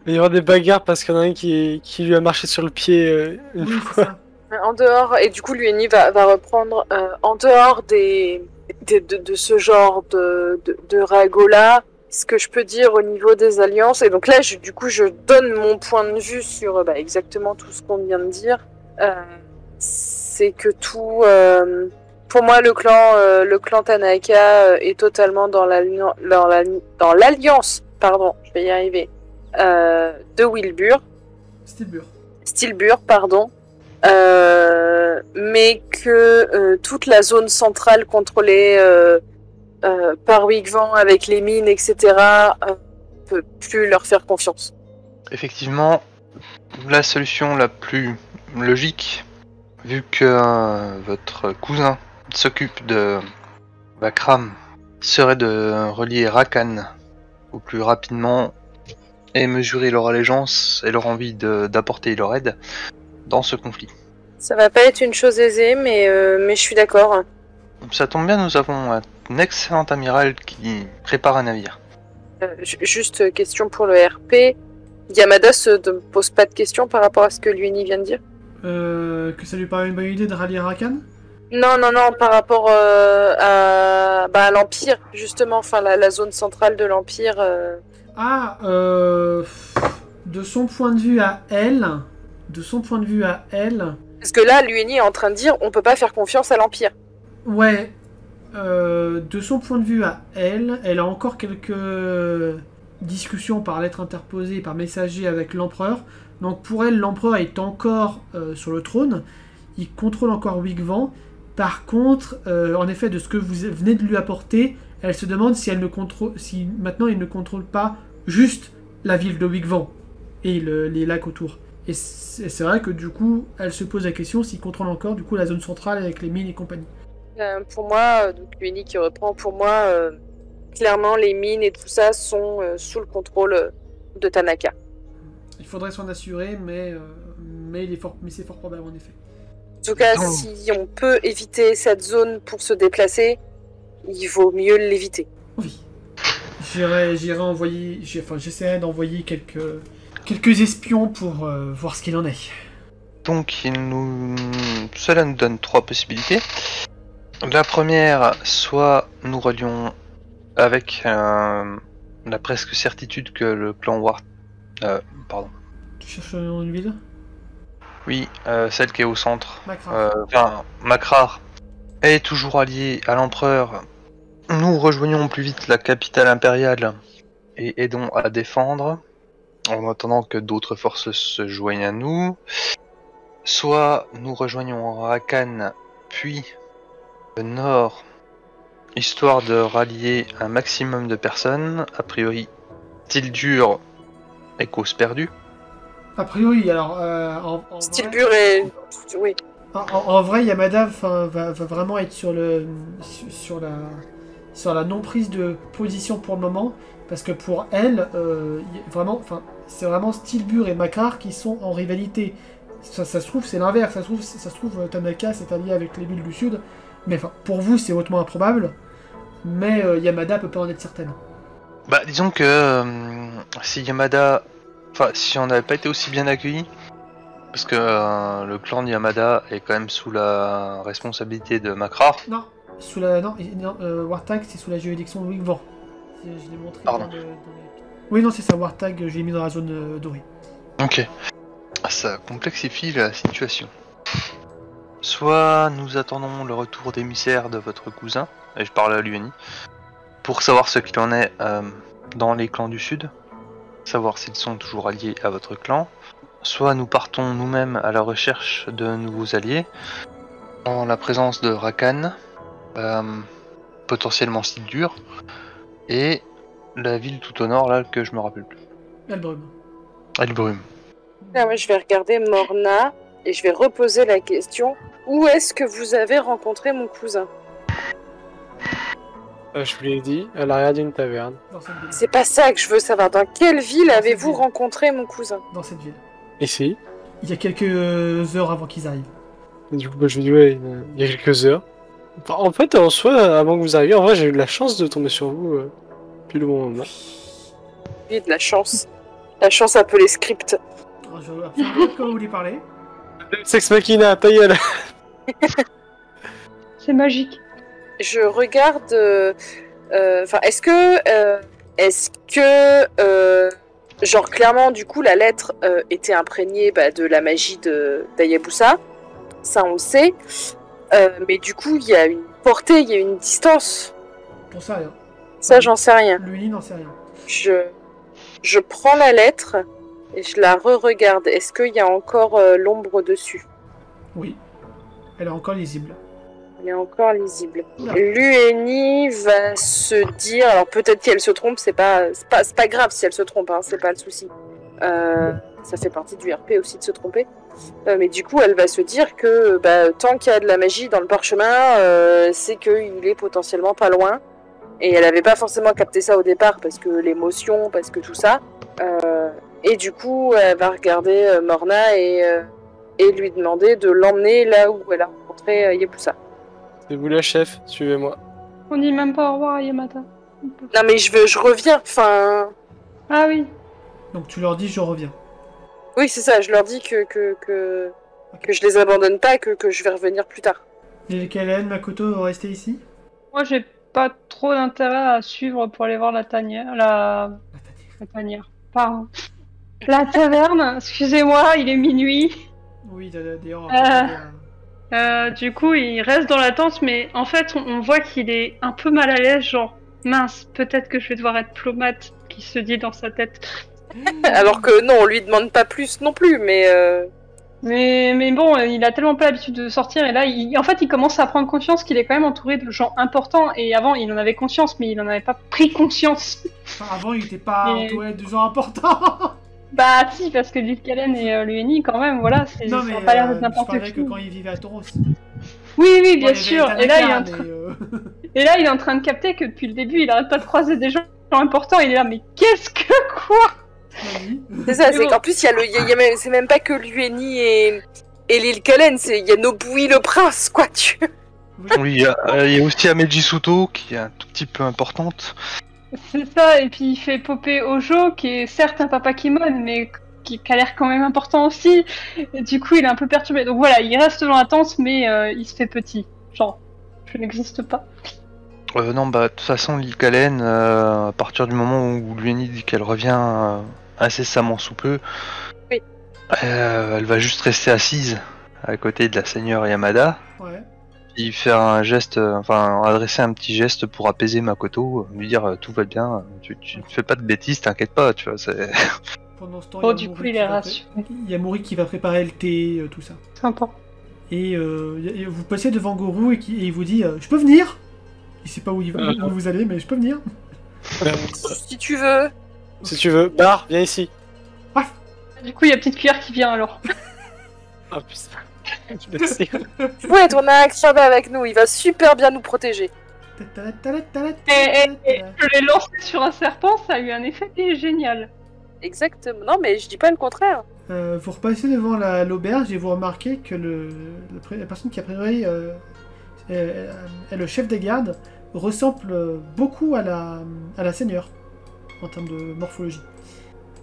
il y aura des bagarres parce qu'il y en a un qui lui a marché sur le pied une Oui, fois. c'est ça. En dehors, et du coup l'UNI va reprendre en dehors de ce genre de ragot-là, ce que je peux dire au niveau des alliances, et donc là du coup je donne mon point de vue sur exactement tout ce qu'on vient de dire, c'est que tout, pour moi le clan Tanaka est totalement dans l'alliance, pardon, je vais y arriver, de Wilbur. Stilbur, pardon. Mais que toute la zone centrale contrôlée par Wigvan avec les mines, etc., peut plus leur faire confiance. Effectivement, la solution la plus logique, vu que votre cousin s'occupe de Bakram, serait de relier Rakan au plus rapidement et mesurer leur allégeance et leur envie d'apporter leur aide dans ce conflit. Ça va pas être une chose aisée, mais je suis d'accord. Ça tombe bien, nous avons un excellent amiral qui prépare un navire. Juste question pour le RP. Yamada se pose pas de questions par rapport à ce que l'UNI vient de dire? Que ça lui paraît une bonne idée de rallier Rakan? Non, par rapport à l'Empire, justement, enfin la zone centrale de l'Empire. De son point de vue à elle, Parce que là, l'UNI est en train de dire on peut pas faire confiance à l'Empire. ouais, de son point de vue à elle a encore quelques discussions par lettre interposée, par messager avec l'empereur. Donc pour elle, l'empereur est encore sur le trône, il contrôle encore Wigvan. Par contre, en effet, de ce que vous venez de lui apporter, elle se demande si maintenant il ne contrôle pas juste la ville de Wigvan et les lacs autour. Et c'est vrai que du coup, elle se pose la question s'il contrôle encore du coup la zone centrale avec les mines et compagnie. Pour moi, donc l'UNI qui reprend, pour moi, clairement les mines et tout ça sont sous le contrôle de Tanaka. Il faudrait s'en assurer, mais c'est fort probable en effet. En tout cas, si on peut éviter cette zone pour se déplacer, il vaut mieux l'éviter. Oui. J'essaierai d'envoyer quelques espions pour voir ce qu'il en est. Donc cela nous donne trois possibilités. La première, soit nous relions avec la presque certitude que le clan Ward... pardon. Tu cherches le nom d'une ville? Oui, celle qui est au centre. Makrar. Makrar est toujours allié à l'empereur. Nous rejoignons plus vite la capitale impériale et aidons à défendre, en attendant que d'autres forces se joignent à nous. Soit nous rejoignons Rakan, puis le nord, histoire de rallier un maximum de personnes. A priori, et cause perdue. A priori, alors... Stilbur est... Oui. En vrai, Yamada va vraiment être sur la non-prise de position pour le moment, Parce que pour elle, c'est vraiment Stilbur et Makar qui sont en rivalité. Ça se trouve, c'est l'inverse. Ça se trouve, Tanaka s'est allié avec les villes du Sud. Mais enfin, pour vous, c'est hautement improbable. Mais Yamada peut pas en être certaine. Bah, disons que si Yamada... Enfin, si on n'avait pas été aussi bien accueillis, parce que le clan de Yamada est quand même sous la responsabilité de Makar. Non, Wartag, c'est sous la juridiction de Wigvor. Je l'ai montré Pardon. dans les... Oui, non, c'est ça, Wartag, je l'ai mis dans la zone dorée. Ok. Ça complexifie la situation. Soit nous attendons le retour d'émissaire de votre cousin, et je parle à Lueni, pour savoir ce qu'il en est dans les clans du Sud, savoir s'ils sont toujours alliés à votre clan, soit nous partons nous-mêmes à la recherche de nouveaux alliés, en la présence de Rakan, potentiellement Stildur, et la ville tout au nord là que je me rappelle plus. Elbrum. Elbrum. Là, moi, je vais regarder Morna et je vais reposer la question. Où est-ce que vous avez rencontré mon cousin? Je vous l'ai dit, à l'arrière d'une taverne. Dans cette ville. C'est pas ça que je veux savoir. Dans quelle ville avez-vous rencontré mon cousin? Dans cette ville. Ici. Il y a quelques heures avant qu'ils arrivent. Et du coup, je lui dis, ouais, il y a quelques heures. Enfin, en fait, en soi, avant que vous arriviez, en vrai, j'ai eu de la chance de tomber sur vous depuis le bon moment. Oui, de la chance. La chance un peu les scripts. Alors, je vois absolument pas de quoi vous voulez parler. Sex Machina, ta gueule. C'est magique. Je regarde. Enfin, est-ce que, genre clairement, du coup, la lettre était imprégnée de la magie d'Hayabusa. Ça, on le sait. Mais du coup, il y a une portée, il y a une distance. Pour ça, rien. Ça, j'en sais rien. Lui n'en sait rien. Je prends la lettre et je la re-regarde. Est-ce qu'il y a encore l'ombre dessus? Oui. Elle est encore lisible. Elle est encore lisible. Oula. Lueni va se dire... Alors peut-être qu'elle se trompe, c'est pas grave si elle se trompe, hein, c'est pas le souci. Ça fait partie du RP aussi de se tromper. Mais du coup, elle va se dire que tant qu'il y a de la magie dans le parchemin, c'est qu'il est potentiellement pas loin. Et elle avait pas forcément capté ça au départ, parce que l'émotion, parce que tout ça. Et du coup, elle va regarder Morna et lui demander de l'emmener là où elle a rencontré Yabusa. C'est vous la chef, suivez-moi. On dit même pas au revoir à Yamada. Non mais je reviens, enfin... Ah oui. Donc tu leur dis je reviens. Oui, c'est ça, je leur dis que je les abandonne pas, que je vais revenir plus tard. Et Kellen, Makoto vont rester ici? Moi, j'ai pas trop d'intérêt à suivre pour aller voir la tanière. La tanière. Pardon. La taverne, excusez-moi, il est minuit. Oui, d'ailleurs... Du coup, il reste dans la tente, mais en fait, on voit qu'il est un peu mal à l'aise, genre, mince, peut-être que je vais devoir être diplomate, qui se dit dans sa tête. Alors que non, on lui demande pas plus non plus, mais... Mais bon, il a tellement pas l'habitude de sortir, et là, en fait, il commence à prendre conscience qu'il est quand même entouré de gens importants, et avant, il en avait conscience, mais il en avait pas pris conscience. Enfin, avant, il était pas entouré de gens importants. Bah si, parce que Lil Kalen et Lueni, quand même, voilà, Non, ça mais a pas l'air d'être je n'importe parlais qui. que quand il vivait à Tauros. Oui, bien Bon, il y sûr. avait Et là, Tanaka, et là, il est en train de capter que depuis le début, il arrête pas de croiser des gens importants. Il est là, mais qu'est-ce que quoi? Oui. C'est ça, Mais c'est bon. qu'en plus, c'est même pas que Lueni et Lil Kalen, il y a Nobui le prince, quoi, Oui, il y a aussi Ameji Suto qui est un tout petit peu importante. C'est ça, et puis il fait popper Ojo, qui est certes un Papakimon, mais qui a l'air quand même important aussi. Et du coup, il est un peu perturbé. Donc voilà, il reste dans la tente, mais il se fait petit. Genre, je n'existe pas. Non, de toute façon, Lil Kalen, à partir du moment où Lueni dit qu'elle revient incessamment sous peu, Oui. Elle va juste rester assise à côté de la seigneur Yamada, Ouais. puis faire un geste, adresser un petit geste pour apaiser Makoto, lui dire tout va bien, tu ne fais pas de bêtises, t'inquiète pas, tu vois, c'est... Pendant ce temps, Oh, il y a du Mori coup, il qui est va rassuré. Il y a Mori qui va préparer le thé, tout ça. Sympa. Et vous passez devant Goro et il vous dit je peux venir? Il sait pas où vous allez, mais je peux venir. Si tu veux. Si tu veux, Bar, viens ici. Du coup, il y a Petite Cuillère qui vient alors. Ah putain. Merci. Ouais, on a un Xaba avec nous, il va super bien nous protéger. Je l'ai lancé sur un serpent, ça a eu un effet qui est génial. Exactement. Non, mais je dis pas le contraire. Vous repassez devant l'auberge et vous remarquez que la personne qui a priori est le chef des gardes ressemble beaucoup à la seigneur en termes de morphologie.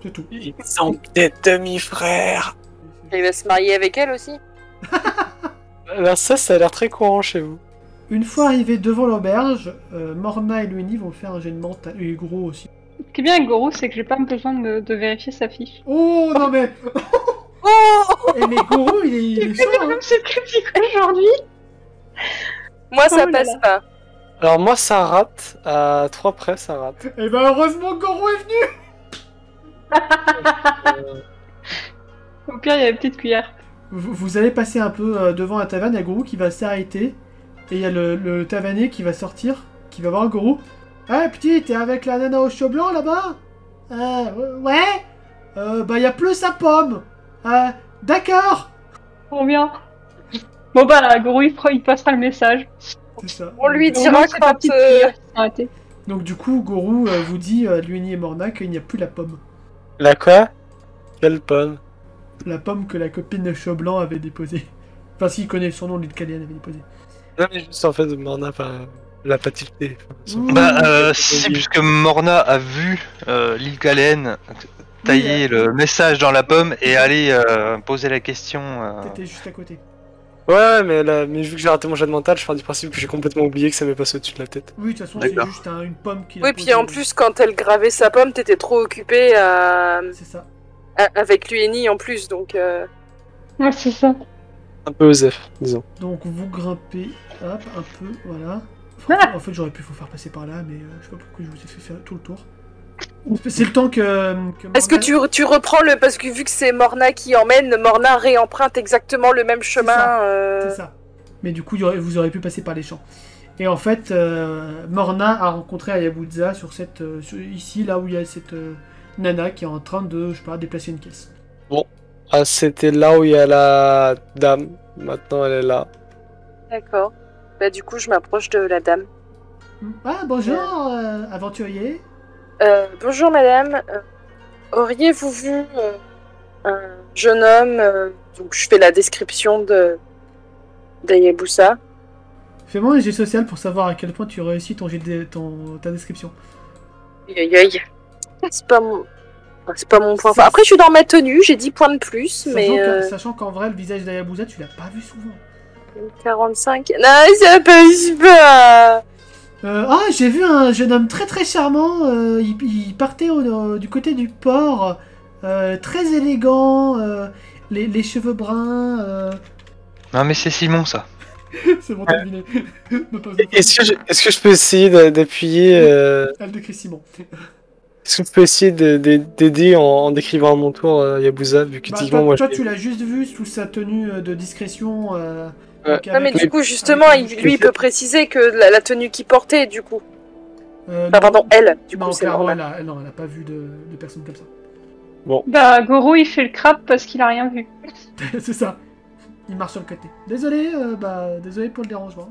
C'est tout. Ils sont peut-être demi-frères. Il va se marier avec elle aussi. Alors ça a l'air très courant chez vous. Une fois arrivés devant l'auberge, Morna et Luini vont faire un jet de mental. Et Gros aussi. Ce qui est bien avec Goro, c'est que j'ai pas besoin de vérifier sa fiche. Oh non mais Oh Eh, mais Goro il est chaud hein. C'est critique aujourd'hui. Moi, ça Oh là passe là. pas. Alors moi ça rate, à 3 près ça rate. Et ben heureusement Goro est venu. Au pire, il y a la petite cuillère. Vous allez passer un peu devant la taverne, il y a Goro qui va s'arrêter. Et il y a le tavernier qui va sortir, qui va voir Goro. Ah petit, t'es avec la nana aux cheveux blancs là-bas ouais bah y a plus sa pomme. D'accord. Trop bien. Bon bah là, Goro il passera le message. C'est ça. On lui Au dira moins, c'est pas quand... petite cuillère qui s'est arrêtée. Donc du coup, Goro vous dit à Luini et Morna qu'il n'y a plus la pomme. La quoi? Quelle pomme? La pomme que la copine de cheveux blancs avait déposée. Enfin, s'il connaît son nom, Lidkalian avait déposé. Non mais juste en fait Morna l'a pas tilté. Si, puisque Morna a vu l'île Galen tailler le message dans la pomme et aller poser la question. T'étais juste à côté. Ouais mais vu que j'ai raté mon jet de mental, je pars du principe que j'ai complètement oublié que ça m'est passé au-dessus de la tête. Oui, de toute façon, c'est D'accord. juste une pomme qui Oui, puis en plus, quand elle gravait sa pomme, t'étais trop occupé C'est ça. avec Lueni en plus, donc... Ouais, c'est ça. Un peu osef, disons. Donc vous grimpez, hop, un peu, voilà. En fait, j'aurais pu vous faire passer par là, mais je sais pas pourquoi je vous ai fait faire tout le tour. C'est le temps que Est-ce que tu reprends le... Parce que vu que c'est Morna qui emmène, Morna réemprunte exactement le même chemin. C'est ça. Mais du coup, vous auriez pu passer par les champs. Et en fait, Morna a rencontré Hayabusa ici, là où il y a cette nana qui est en train de, je sais pas, déplacer une caisse. Ah c'était là où il y a la dame. Maintenant elle est là. D'accord. Bah du coup, je m'approche de la dame. Ah, bonjour, aventurier. Bonjour madame. Auriez-vous vu un jeune homme donc je fais la description d'Hayabusa. Fais-moi un jet social pour savoir à quel point tu réussis ta description. Aïe aïe aïe. C'est pas mon point fort. Après, je suis dans ma tenue, j'ai 10 points de plus, Sachant qu'en vrai, le visage d'Hayabusa, tu l'as pas vu souvent. 45. Non, ça passe pas. J'ai vu un jeune homme très très charmant. Il partait du côté du port, très élégant, les cheveux bruns. Non mais c'est Simon ça. C'est bon, t'as deviné. Est-ce que je peux essayer d'appuyer Elle décrit Simon. Est-ce que je peux essayer d'aider en décrivant à mon tour Hayabusa, vu que typiquement moi toi tu l'as juste vu sous sa tenue de discrétion. Ouais. Non, mais du coup, justement, lui, il peut préciser que la tenue qu'il portait, du coup. Pardon, elle, du coup, non, c'est clairement, normal. elle a pas vu de personne comme ça. Bah, Goro, il fait le crabe parce qu'il a rien vu. C'est ça. Il marche sur le côté. Désolé, désolé pour le dérangement.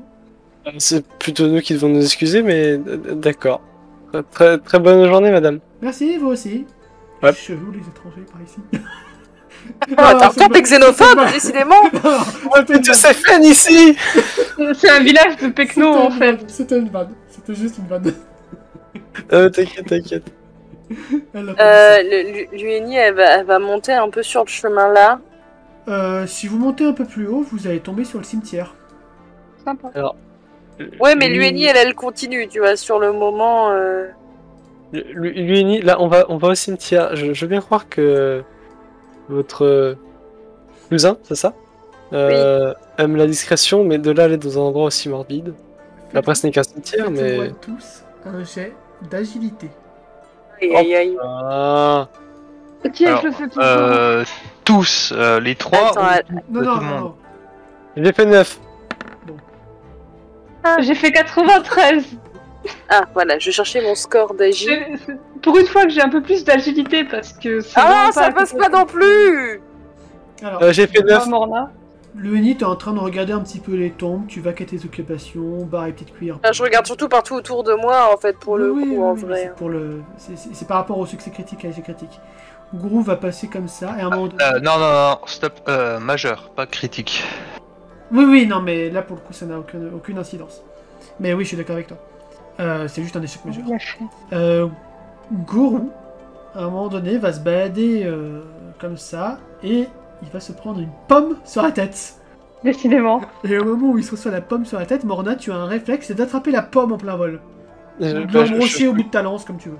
C'est plutôt nous qui devons nous excuser, mais d'accord. Très, très bonne journée, madame. Merci, vous aussi. Ouais. Chelou les étrangers par ici. Attends, t'es xénophobe, décidément. On peut tous ces fans ici. C'est un village de Pecno, en fait. C'était une vanne. C'était juste une vanne. T'inquiète. Lueni, elle va monter un peu sur le chemin là. Si vous montez un peu plus haut, vous allez tomber sur le cimetière. Sympa. Alors, Ouais, mais Lueni, elle continue, tu vois, sur le moment. Lueni, là, on va au cimetière. Je veux bien croire que votre cousin, c'est ça, aime la discrétion, mais de là aller dans un endroit aussi morbide. Après, ce n'est qu'un cimetière, mais. Faites-moi tous un jet d'agilité. Aïe, aïe. Ah. Ok, je le fais toujours. Tous, les trois. Attends, ou tout le monde. J'ai fait 9. J'ai fait 93. Ah, voilà, je cherchais mon score d'agi. Pour une fois que j'ai un peu plus d'agilité parce que c'est Ah, vraiment ça passe pas non plus. Alors, J'ai fait 9. Morna. Lueni, t'es en train de regarder un petit peu les tombes, tu vas qu'à tes occupations, bar et petite cuillère. Je regarde surtout partout autour de moi, en fait, pour le coup, en vrai. C'est par rapport au succès critique et à l'échec critique. Gourou va passer comme ça, et à un moment donné... Non, stop. Majeur, pas critique. Oui, non, mais là, pour le coup, ça n'a aucune incidence. Mais oui, je suis d'accord avec toi. C'est juste un échec majeur. Bien fait. Gourou, à un moment donné, va se balader comme ça, et il va se prendre une pomme sur la tête. Décidément. Et au moment où il se reçoit la pomme sur la tête, Morna, tu as un réflexe, c'est d'attraper la pomme en plein vol. Ou de l'embrocher au bout de ta lance, comme tu veux.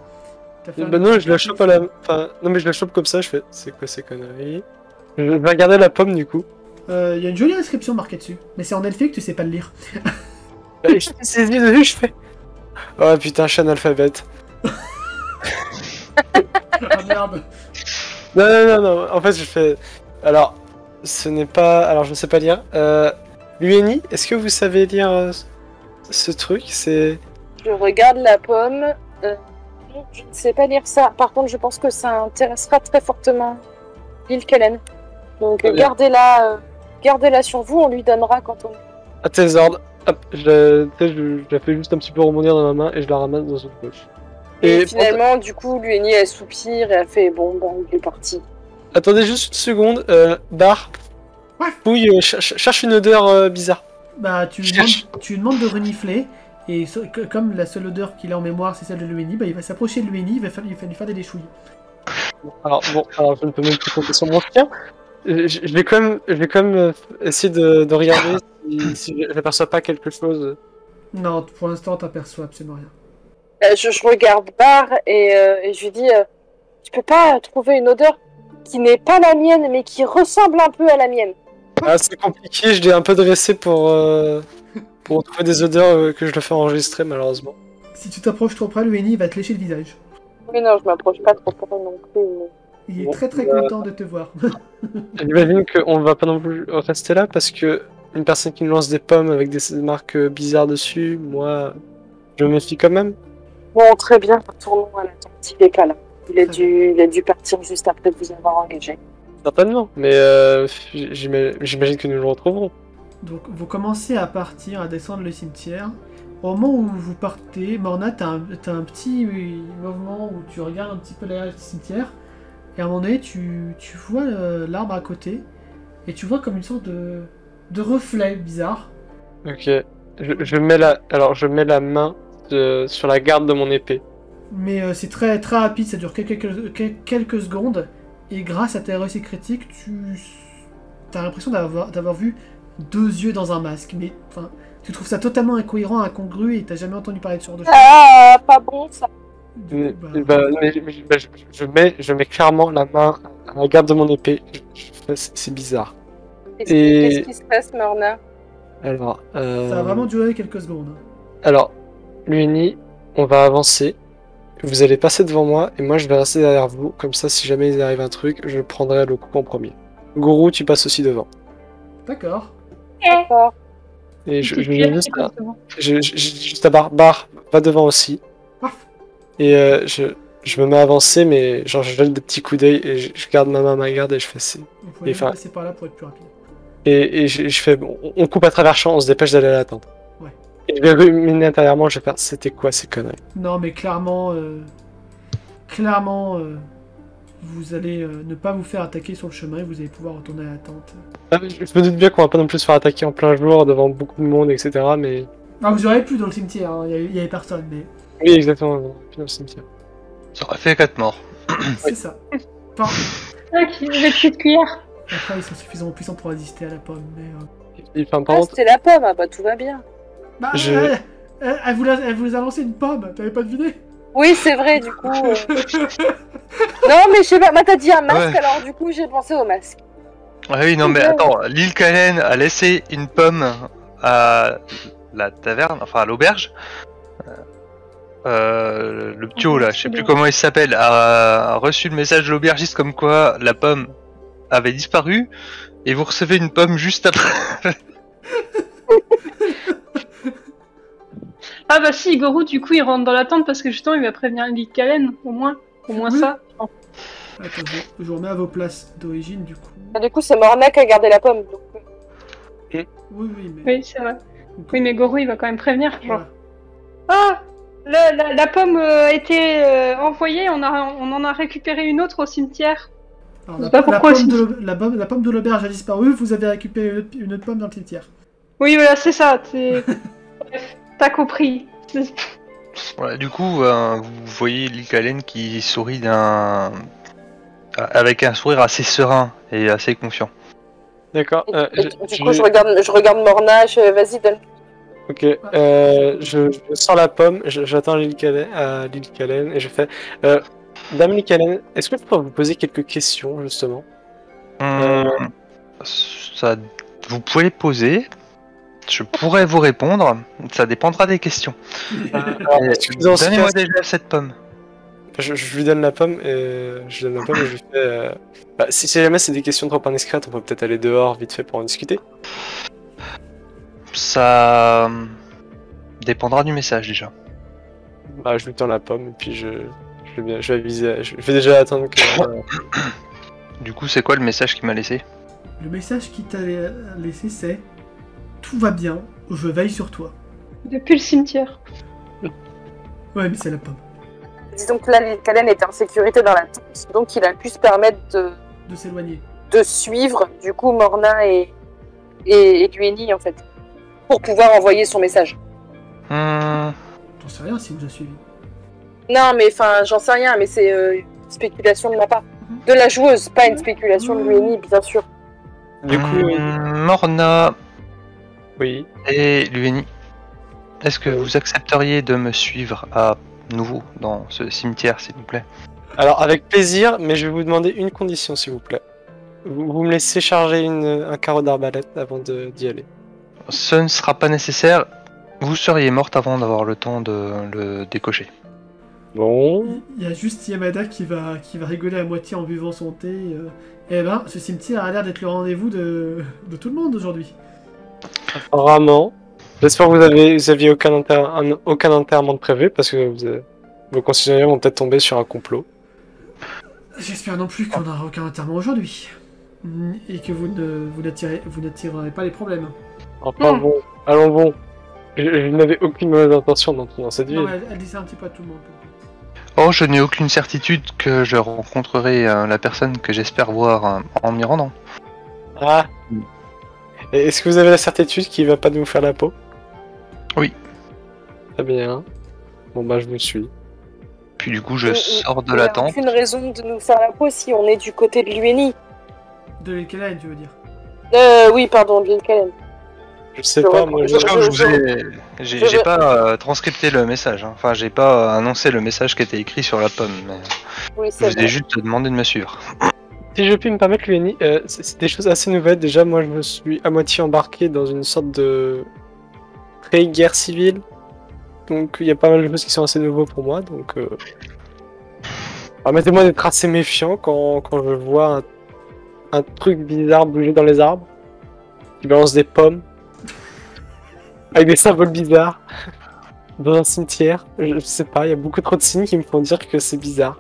Bah non, je la chope à la... Enfin, non mais je la chope comme ça, je fais... C'est quoi ces conneries? Je vais regarder la pomme, du coup. Il y a une jolie inscription marquée dessus, mais c'est en elfique, tu sais pas le lire. Et je fais saisi dessus, je fais... Oh putain, je suis analphabète. Ah merde. Non, en fait, je fais... Alors, ce n'est pas... Alors, je ne sais pas lire. Lueni, est-ce que vous savez lire ce truc? C'est... Je regarde la pomme. Je ne sais pas lire ça. Par contre, je pense que ça intéressera très fortement Lil Kellen. Donc, gardez-la sur vous, on lui donnera quand on... À tes ordres. Hop, je la fais juste un petit peu rebondir dans ma main et je la ramasse dans une poche. Et finalement, du coup, Lueni, elle soupire et elle fait bon, il est parti. Attendez juste une seconde, Bar. Ouais. Fouille, cherche une odeur bizarre. Bah, tu lui demandes de renifler, et comme la seule odeur qu'il a en mémoire, c'est celle de Lueni, bah, il va s'approcher de Lueni, il va lui faire des déchouilles. Alors, je ne peux même plus compter sur mon chien. Je vais quand même essayer de regarder si je n'aperçois pas quelque chose. Non, pour l'instant, t'aperçois absolument rien. Je regarde Bar et je lui dis tu peux pas trouver une odeur qui n'est pas la mienne, mais qui ressemble un peu à la mienne. Ah, c'est compliqué, je l'ai un peu dressé pour trouver des odeurs que je le fais enregistrer, malheureusement. Si tu t'approches trop près, Lueni va te lécher le visage. Oui, non, je m'approche pas trop près non plus. Il est très content de te voir. J'imagine qu'on va pas non plus rester là, parce que une personne qui nous lance des pommes avec des marques bizarres dessus, moi, je me méfie quand même. Bon, très bien, retournons à la tente, il est pas là. Il a dû partir juste après vous avoir engagé. Certainement, mais j'imagine que nous le retrouverons. Donc vous commencez à partir, à descendre le cimetière. Au moment où vous partez, Morna, t'as un petit mouvement où tu regardes un petit peu derrière le cimetière. Et à un moment donné, tu vois l'arbre à côté. Et tu vois comme une sorte de reflet bizarre. Ok, je mets la main sur la garde de mon épée. Mais c'est très rapide, ça dure quelques secondes. Et grâce à tes réussites critiques, t'as l'impression d'avoir vu deux yeux dans un masque. Mais enfin, tu trouves ça totalement incohérent, incongru, et t'as jamais entendu parler de ce genre de choses. Ah, pas bon ça. Je mets clairement la main à la garde de mon épée. C'est bizarre. Qu'est-ce qui se passe, Morna? Alors, ça a vraiment duré quelques secondes. Alors, Lueni, on va avancer. Vous allez passer devant moi et moi je vais rester derrière vous. Comme ça, si jamais il arrive un truc, je prendrai le coup en premier. Gourou, tu passes aussi devant. D'accord. D'accord. Et je vais juste à Bar, va devant aussi. Et je me mets à avancer, mais genre je donne des petits coups d'œil et je garde ma main à ma garde et je fais c'est. Vous pouvez passer par là pour être plus rapide. Et je fais bon, on coupe à travers champ, on se dépêche d'aller à la tente. Ouais. Et je vais ruminer intérieurement, je vais faire c'était quoi ces conneries. Non, mais clairement, vous allez ne pas vous faire attaquer sur le chemin et vous allez pouvoir retourner à la tente. Ah, je me doute bien qu'on va pas non plus se faire attaquer en plein jour devant beaucoup de monde, etc. Mais. Ah, vous aurez plus dans le cimetière, hein. Il y avait personne, mais. Oui, exactement, dans le cimetière. Ça aurait fait 4 morts. C'est ça. Enfin, Ok, les petites cuillères. après, ils sont suffisamment puissants pour résister à la pomme, mais. Enfin, par Ah, contre, c'était la pomme, ah bah tout va bien. Bah, Je- elle vous a lancé une pomme, t'avais pas deviné? Oui, c'est vrai, du coup. Non, mais je sais pas, moi t'as dit un masque, Ouais. alors du coup j'ai pensé au masque. Ah oui, non mais attends, Lil Kalen a laissé une pomme à la taverne, enfin à l'auberge. Le ptio là, je sais plus comment il s'appelle, a reçu le message de l'aubergiste comme quoi la pomme avait disparu et vous recevez une pomme juste après. Ah bah si, Gorou, du coup, il rentre dans la tente parce que justement, il va prévenir Lil Kalen, au moins. Au moins Oui. ça. Attends, je vous remets à vos places d'origine, du coup. Ah, du coup, c'est Morna qui a gardé la pomme. Donc... Oui, oui, mais... Oui, c'est vrai. Oui, mais Goro, il va quand même prévenir. Genre, Voilà. ah, la pomme a été envoyée, on en a récupéré une autre au cimetière. Alors, Je la, sais pas po- la pourquoi pomme aussi. la pomme de l'auberge a disparu, vous avez récupéré une autre pomme dans le cimetière. Oui, voilà, c'est ça. Bref, t'as compris. Voilà, du coup, vous voyez Lykalen qui sourit avec un sourire assez serein et assez confiant. D'accord. Du coup, je regarde Morna, vas-y, donne. Ok, je sors la pomme, j'attends Lil Kalen et je fais Dame Lil Kalen, est-ce que je peux vous poser quelques questions justement? Ça, vous pouvez poser. Je pourrais vous répondre. Ça dépendra des questions. Alors, est-ce que dans ce Donnez-moi cas, déjà cette pomme. je lui donne la pomme et je lui fais si jamais c'est des questions trop indiscrètes, on peut peut-être aller dehors vite fait pour en discuter. Ça dépendra du message déjà. Bah, je lui tends la pomme et puis je vais aviser, je vais déjà attendre que Du coup, c'est quoi le message qu'il m'a laissé? Le message qu'il t'a laissé, c'est « Tout va bien, je veille sur toi Depuis le cimetière. ». Ouais, mais c'est la pomme. Disons que là, Kalen était en sécurité dans la tente, donc il a pu se permettre De s'éloigner. de suivre, du coup, Morna et Lueni, en fait, pour pouvoir envoyer son message. J'en sais rien s'il nous a suivis. Non, mais enfin, j'en sais rien, mais c'est une spéculation de ma part. De la joueuse, pas une spéculation de Lueni, bien sûr. du coup Morna oui. et Lueni, est-ce que vous accepteriez de me suivre à nouveau dans ce cimetière, s'il vous plaît? Alors avec plaisir, mais je vais vous demander une condition s'il vous plaît. Vous me laissez charger un carreau d'arbalète avant d'y aller. Ce ne sera pas nécessaire. Vous seriez morte avant d'avoir le temps de le décocher. Bon. Il y a juste Yamada qui va rigoler à moitié en buvant son thé. Eh ben, ce cimetière a l'air d'être le rendez-vous de tout le monde aujourd'hui. Apparemment. J'espère que vous aviez aucun enterrement de prévu parce que vos concitoyens vont peut-être tomber sur un complot. J'espère non plus qu'on n'aura aucun enterrement aujourd'hui. Et que vous n'attirerez pas les problèmes. Enfin bon, allons bon. Je n'avais aucune mauvaise intention d'entrer dans cette Non, ville. mais elle dit ça un petit peu à tout le monde. Oh, je n'ai aucune certitude que je rencontrerai la personne que j'espère voir en m'y rendant. Ah. Et est-ce que vous avez la certitude qu'il va pas nous faire la peau? Oui. Très bien. Bon bah je vous suis. Puis du coup, je sors de Il n'y la a tente. aucune raison de nous faire la peau si on est du côté de Lueni. De Lekelen, tu veux dire. Oui, pardon, de Kalen. Je sais Je pas, reprends- moi J'ai pas transcripté le message. Hein. Enfin, j'ai pas annoncé le message qui était écrit sur la pomme. Mais Oui, je c'est vous ai vrai. juste demandé de me suivre. Si je puis me permettre, Lueni, c'est des choses assez nouvelles. Déjà, moi, je me suis à moitié embarqué dans une sorte de pré-guerre civile. Donc, il y a pas mal de choses qui sont assez nouveaux pour moi. Donc, permettez-moi d'être assez méfiant quand je vois un truc bizarre bouger dans les arbres, qui balance des pommes, avec des symboles bizarres, dans un cimetière. Je sais pas, il y a beaucoup trop de signes qui me font dire que c'est bizarre.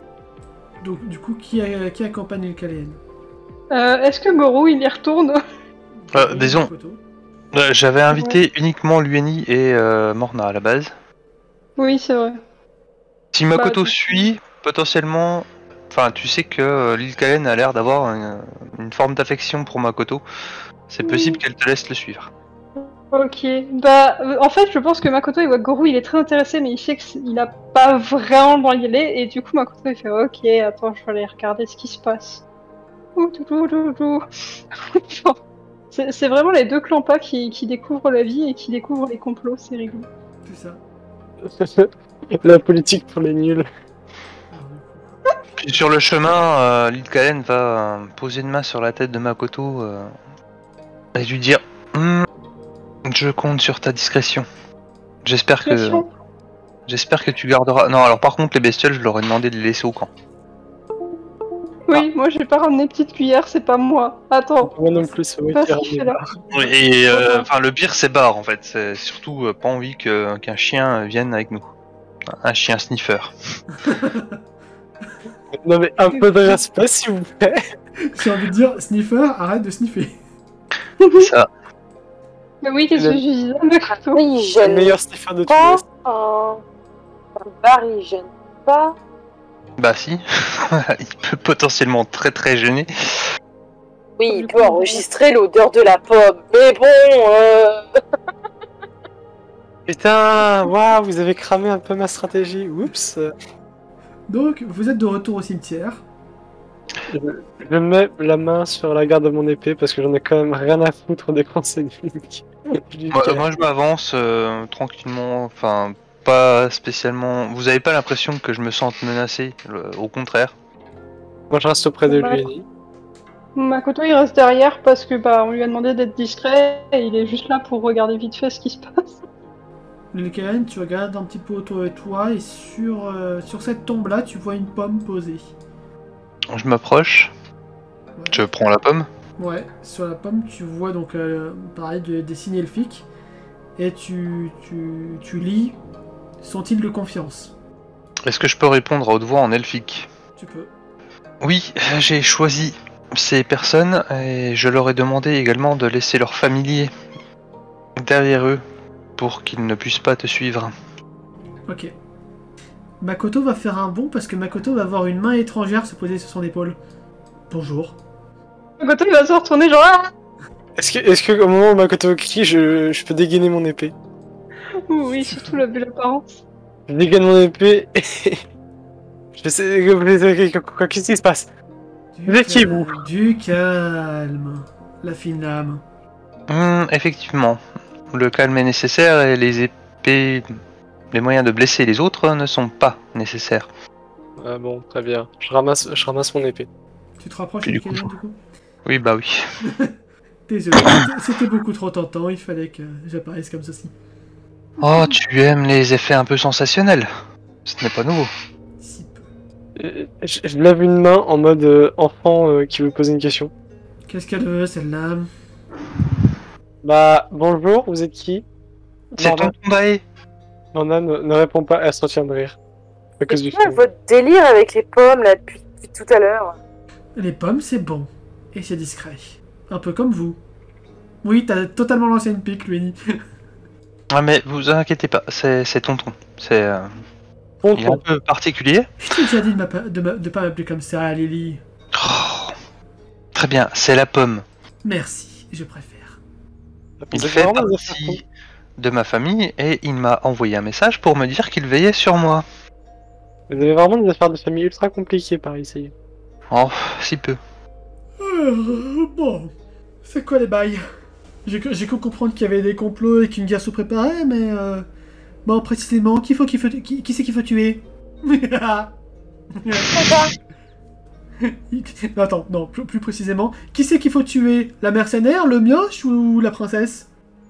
Donc, du coup, qui accompagne Lekelen Est-ce que Goro, il y retourne? Disons, j'avais invité uniquement Lueni et Morna à la base. Oui, c'est vrai. Si Makoto Bah, suit, potentiellement... Enfin, tu sais que Lykalen a l'air d'avoir une forme d'affection pour Makoto. C'est possible qu'elle te laisse le suivre. Ok. Bah, en fait, je pense que Makoto, il voit que Goro, il est très intéressé, mais il sait qu'il a pas vraiment le droit d'y aller, et du coup, Makoto, il fait ok, attends, je vais aller regarder ce qui se passe. Ouh, tout, tout, tout, tout. C'est vraiment les deux clans-pas qui découvrent la vie et qui découvrent les complots, c'est rigolo. C'est ça. La politique pour les nuls. Puis sur le chemin, Lykalen va poser une main sur la tête de Makoto et lui dire je compte sur ta discrétion. J'espère que tu garderas... Non, alors par contre, les bestioles, je leur ai demandé de les laisser au camp. Oui, moi j'ai pas ramené petite cuillère, c'est pas moi. Attends. Moi non plus, c'est moi Pas qui ai ce qu'il ramené. fait là. Et enfin, le pire, c'est Bar en fait. C'est surtout pas envie qu'un chien vienne avec nous. Un chien sniffer. Non mais un peu de respect s'il vous plaît. J'ai envie de dire, sniffer, arrête de sniffer. Ça. Mais oui, qu'est-ce que je disais, Makoto? Oui, il Le gêne meilleur Stéphane de tous pas. les temps. Un bar, il gêne pas. Bah si, il peut potentiellement très gêner. Oui, il peut enregistrer l'odeur de la pomme. Mais bon, Putain, waouh, vous avez cramé un peu ma stratégie. Oups. Donc, vous êtes de retour au cimetière. Je mets la main sur la garde de mon épée parce que j'en ai quand même rien à foutre des conseils du Moi je m'avance tranquillement, enfin pas spécialement. Vous avez pas l'impression que je me sente menacé, au contraire. Moi je reste auprès de lui. Makoto il reste derrière parce que bah on lui a demandé d'être discret et il est juste là pour regarder vite fait ce qui se passe. Lequel, tu regardes un petit peu autour de toi et sur cette tombe-là, tu vois une pomme posée. Je m'approche, Ouais. je prends la pomme. Ouais, sur la pomme, tu vois donc pareil des signes elfiques et tu lis sont-ils de confiance. Est-ce que je peux répondre à haute voix en elfique? Tu peux. Oui, j'ai choisi ces personnes et je leur ai demandé également de laisser leurs familiers derrière eux pour qu'ils ne puissent pas te suivre. Ok. Makoto va faire un bond parce que Makoto va voir une main étrangère se poser sur son épaule. Bonjour. Makoto il va se retourner genre ah Est-ce que au moment où Makoto crie, je peux dégainer mon épée? oui, surtout la belle apparence. Je dégaine mon épée et... Qu'est-ce qui se passe? Vous êtes qui, vous? Du calme. La fine lame. Effectivement, le calme est nécessaire et les épées, les moyens de blesser les autres ne sont pas nécessaires. Ah bon, très bien. Je ramasse mon épée. Tu te rapproches Et de du coup, quelqu'un du coup? Oui, bah oui. Désolé, c'était beaucoup trop tentant, il fallait que j'apparaisse comme ceci. Oh, tu aimes les effets un peu sensationnels. Ce n'est pas nouveau. Si peu. Je lève une main en mode enfant qui veut poser une question. Qu'est-ce qu'elle veut, celle-là? Bah, bonjour, vous êtes qui? C'est ton Bae. Nana ne répond pas, elle se retient de rire. À cause du c'est quoi film. votre délire avec les pommes là depuis tout à l'heure? Les pommes, c'est bon. Et c'est discret. Un peu comme vous. Oui, t'as totalement lancé une pique, lui. Ah mais vous inquiétez pas, c'est tonton. C'est il est un peu particulier. Je t'ai déjà dit de pas m'appeler comme ça, Lily. Oh, très bien, c'est la pomme. Merci, je préfère. Il Vous êtes fait vraiment des affaires partie de ma famille et il m'a envoyé un message pour me dire qu'il veillait sur moi. Vous avez vraiment des affaires de famille ultra compliquées par ici. Oh, si peu. Bon, c'est quoi les bails? J'ai cru comprendre qu'il y avait des complots et qu'une guerre se préparait, mais bon, précisément, qui c'est qu'il faut tuer? Non, attends, non, plus précisément, qui c'est qu'il faut tuer? La mercenaire, le mioche ou la princesse?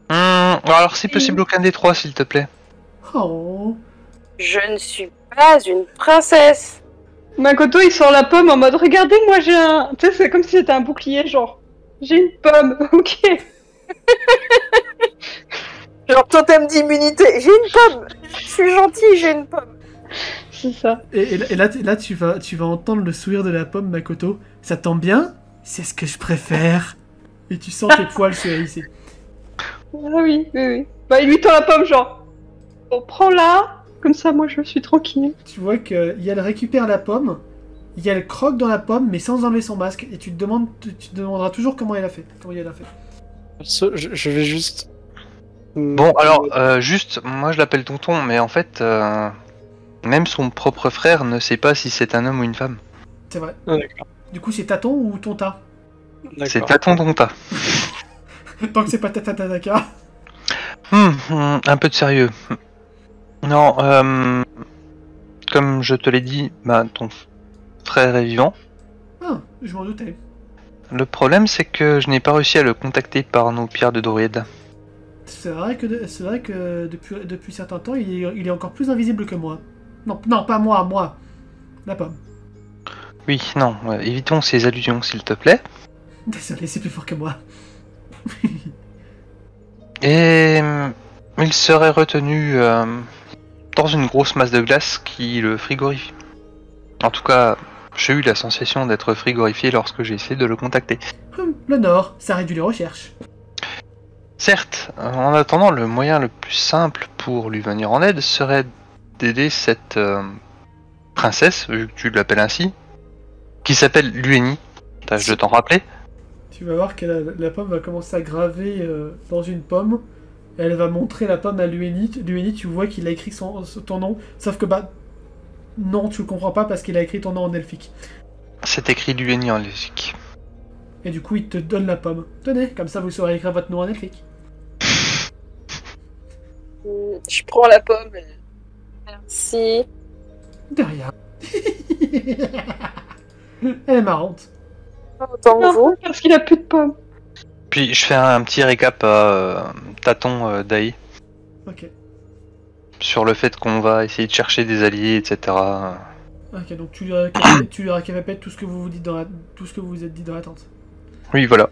Alors si possible aucun des trois s'il te plaît. Oh, Je ne suis pas une princesse. Makoto il sort la pomme en mode regardez moi j'ai un... Tu sais c'est comme si c'était un bouclier genre. J'ai une pomme, ok. Genre totem d'immunité. J'ai une pomme. Je suis gentille, j'ai une pomme. C'est ça. et là tu vas entendre le sourire de la pomme, Makoto. Ça tombe bien? C'est ce que je préfère. Et tu sens tes poils se hérisser. Ah oui. Bah il lui tend la pomme genre. Bon prends-la. Comme ça moi je suis tranquille. Tu vois que Yael récupère la pomme, Yael croque dans la pomme, mais sans enlever son masque, et tu te demanderas toujours comment elle a fait. Je vais juste... Bon alors juste, moi je l'appelle tonton, mais en fait même son propre frère ne sait pas si c'est un homme ou une femme. C'est vrai. Ah, d'accord. Du coup, c'est Taton ou Tonta? C'est Taton Tonta. Tant que c'est pas Tatataka. Un peu de sérieux. Non, comme je te l'ai dit, bah, ton frère est vivant. Ah, je m'en doutais. Le problème, c'est que je n'ai pas réussi à le contacter par nos pierres de druide. C'est vrai que depuis certains temps, il est encore plus invisible que moi. Non, pas moi. La pomme. Oui, non, évitons ces allusions, s'il te plaît. Désolé, c'est plus fort que moi. Et il serait retenu dans une grosse masse de glace qui le frigorifie. En tout cas, j'ai eu la sensation d'être frigorifié lorsque j'ai essayé de le contacter. Le Nord, ça réduit les recherches. Certes, en attendant, le moyen le plus simple pour lui venir en aide serait d'aider cette princesse, vu que tu l'appelles ainsi, qui s'appelle Lueni. Tâche de t'en rappeler. Tu vas voir que la pomme va commencer à graver dans une pomme. Elle va montrer la pomme à Lueni. Lueni, tu vois qu'il a écrit ton nom. Sauf que bah... Non, tu le comprends pas parce qu'il a écrit ton nom en elfique. C'est écrit Lueni en elfique. Et du coup, il te donne la pomme. Tenez, comme ça vous saurez écrire votre nom en elfique. Je prends la pomme. Merci. De rien. Elle est marrante. Autant que vous. Non, parce qu'il a plus de pommes. Puis je fais un petit récap à tâton Dai Ok. sur le fait qu'on va essayer de chercher des alliés, etc. Ok, donc tu lui répètes tout ce que vous vous dites tout ce que vous vous êtes dit dans la tente. Oui, voilà.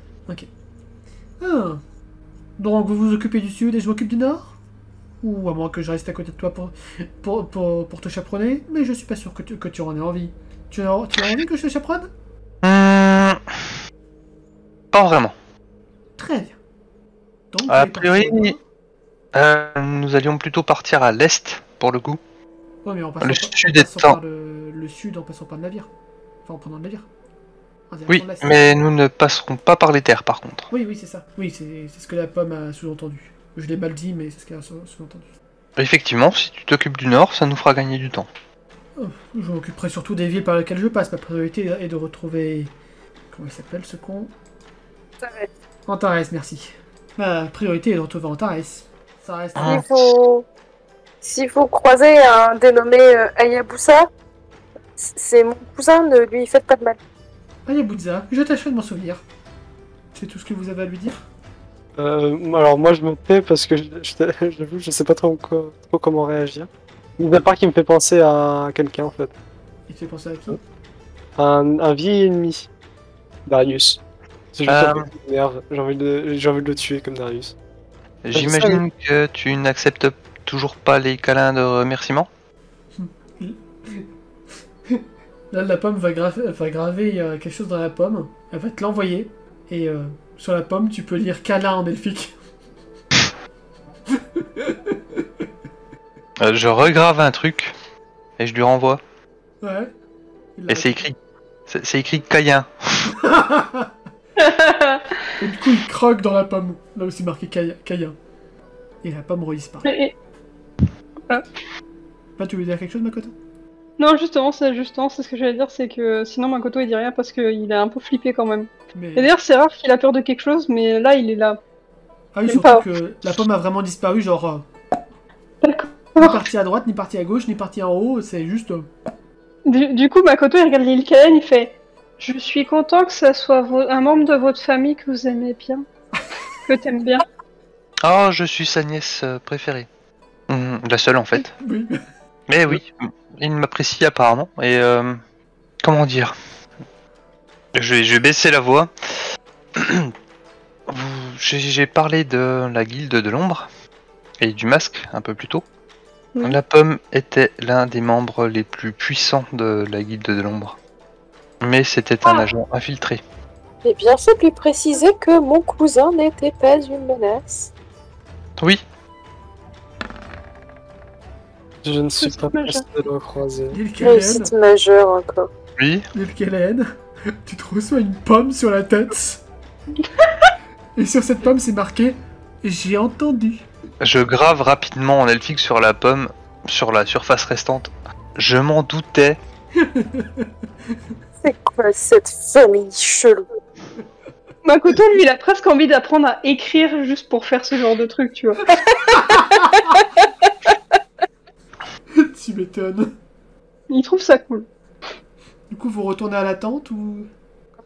Ah. Donc vous vous occupez du sud et je m'occupe du nord? Ou à moins que je reste à côté de toi pour te chaperonner, mais je suis pas sûr que tu en aies envie. Tu as envie que je te chaperonne? Pas vraiment. Très bien. Donc, A vous allez partir au priori, nord. nous allions plutôt partir à l'est, pour le coup. Ouais, mais en le passant, sud en passant étant- par le sud en passant par le navire. Enfin, en prenant le navire. En Oui, direction de l'est. mais nous ne passerons pas par les terres, par contre. Oui, c'est ça. Oui, c'est ce que la pomme a sous-entendu. Je l'ai mal dit, mais c'est ce qu'elle a sous-entendu. Effectivement, si tu t'occupes du nord, ça nous fera gagner du temps. Oh, je m'occuperai surtout des villes par lesquelles je passe. Ma priorité est de retrouver... Comment il s'appelle ce con? Antares, merci. Ma priorité est de retrouver Antares. Ça reste... Ah. S'il faut croiser un dénommé Hayabusa, c'est mon cousin, ne lui faites pas de mal. Hayabusa, je tâcherai de m'en souvenir. C'est tout ce que vous avez à lui dire? Alors moi je me tais parce que j'avoue je sais pas trop comment réagir. Mis à part qu'il me fait penser à quelqu'un en fait. Il te fait penser à qui? Un vieil ennemi. Darius. C'est juste Euh. un peu qui m'énerve. J'ai envie de le tuer comme Darius. J'imagine que tu n'acceptes toujours pas les câlins de remerciement. Là, la pomme va graver quelque chose dans la pomme. Elle va te l'envoyer. Et sur la pomme, tu peux lire câlin en elfique. Je regrave un truc et je lui renvoie. Ouais. Et c'est écrit. C'est écrit Caïn. Et du coup, il croque dans la pomme. Là où c'est marqué Caïn. Et la pomme redisparaît. Et- Bah, tu veux dire quelque chose, Makoto? Non, justement, c'est ce que j'allais dire, c'est que sinon Makoto il dit rien parce qu'il est un peu flippé quand même. Mais... Et d'ailleurs, c'est rare qu'il a peur de quelque chose, mais là il est là. Ah oui, j'aime surtout pas. que la pomme a vraiment disparu, genre... D'accord. ni partie à droite, ni partie à gauche, ni partie en haut, c'est juste... Du coup, Makoto il regarde l'île Kalen, il fait je suis content que ça soit un membre de votre famille que vous aimez bien. Que t'aimes bien. Oh, je suis sa nièce préférée. La seule en fait. Oui. Mais oui, il m'apprécie apparemment. Et comment dire, je vais baisser la voix. J'ai parlé de la guilde de l'ombre et du masque un peu plus tôt. Oui. La pomme était l'un des membres les plus puissants de la guilde de l'ombre. Mais c'était un agent infiltré. Eh bien, c'est plus préciser que mon cousin n'était pas une menace. Oui, Je ne suis C'est pas majeur. pressé de le croiser. L'île Kellen, Réussite majeure encore. oui. l'île Kellen, tu te reçois une pomme sur la tête. Et sur cette pomme, c'est marqué « J'ai entendu ». Je grave rapidement en elfique sur la pomme, sur la surface restante. Je m'en doutais. C'est quoi cette famille chelou? Makoto, lui, il a presque envie d'apprendre à écrire juste pour faire ce genre de truc, tu vois. Tu m'étonnes. Il trouve ça cool. Du coup, vous retournez à la tente ou...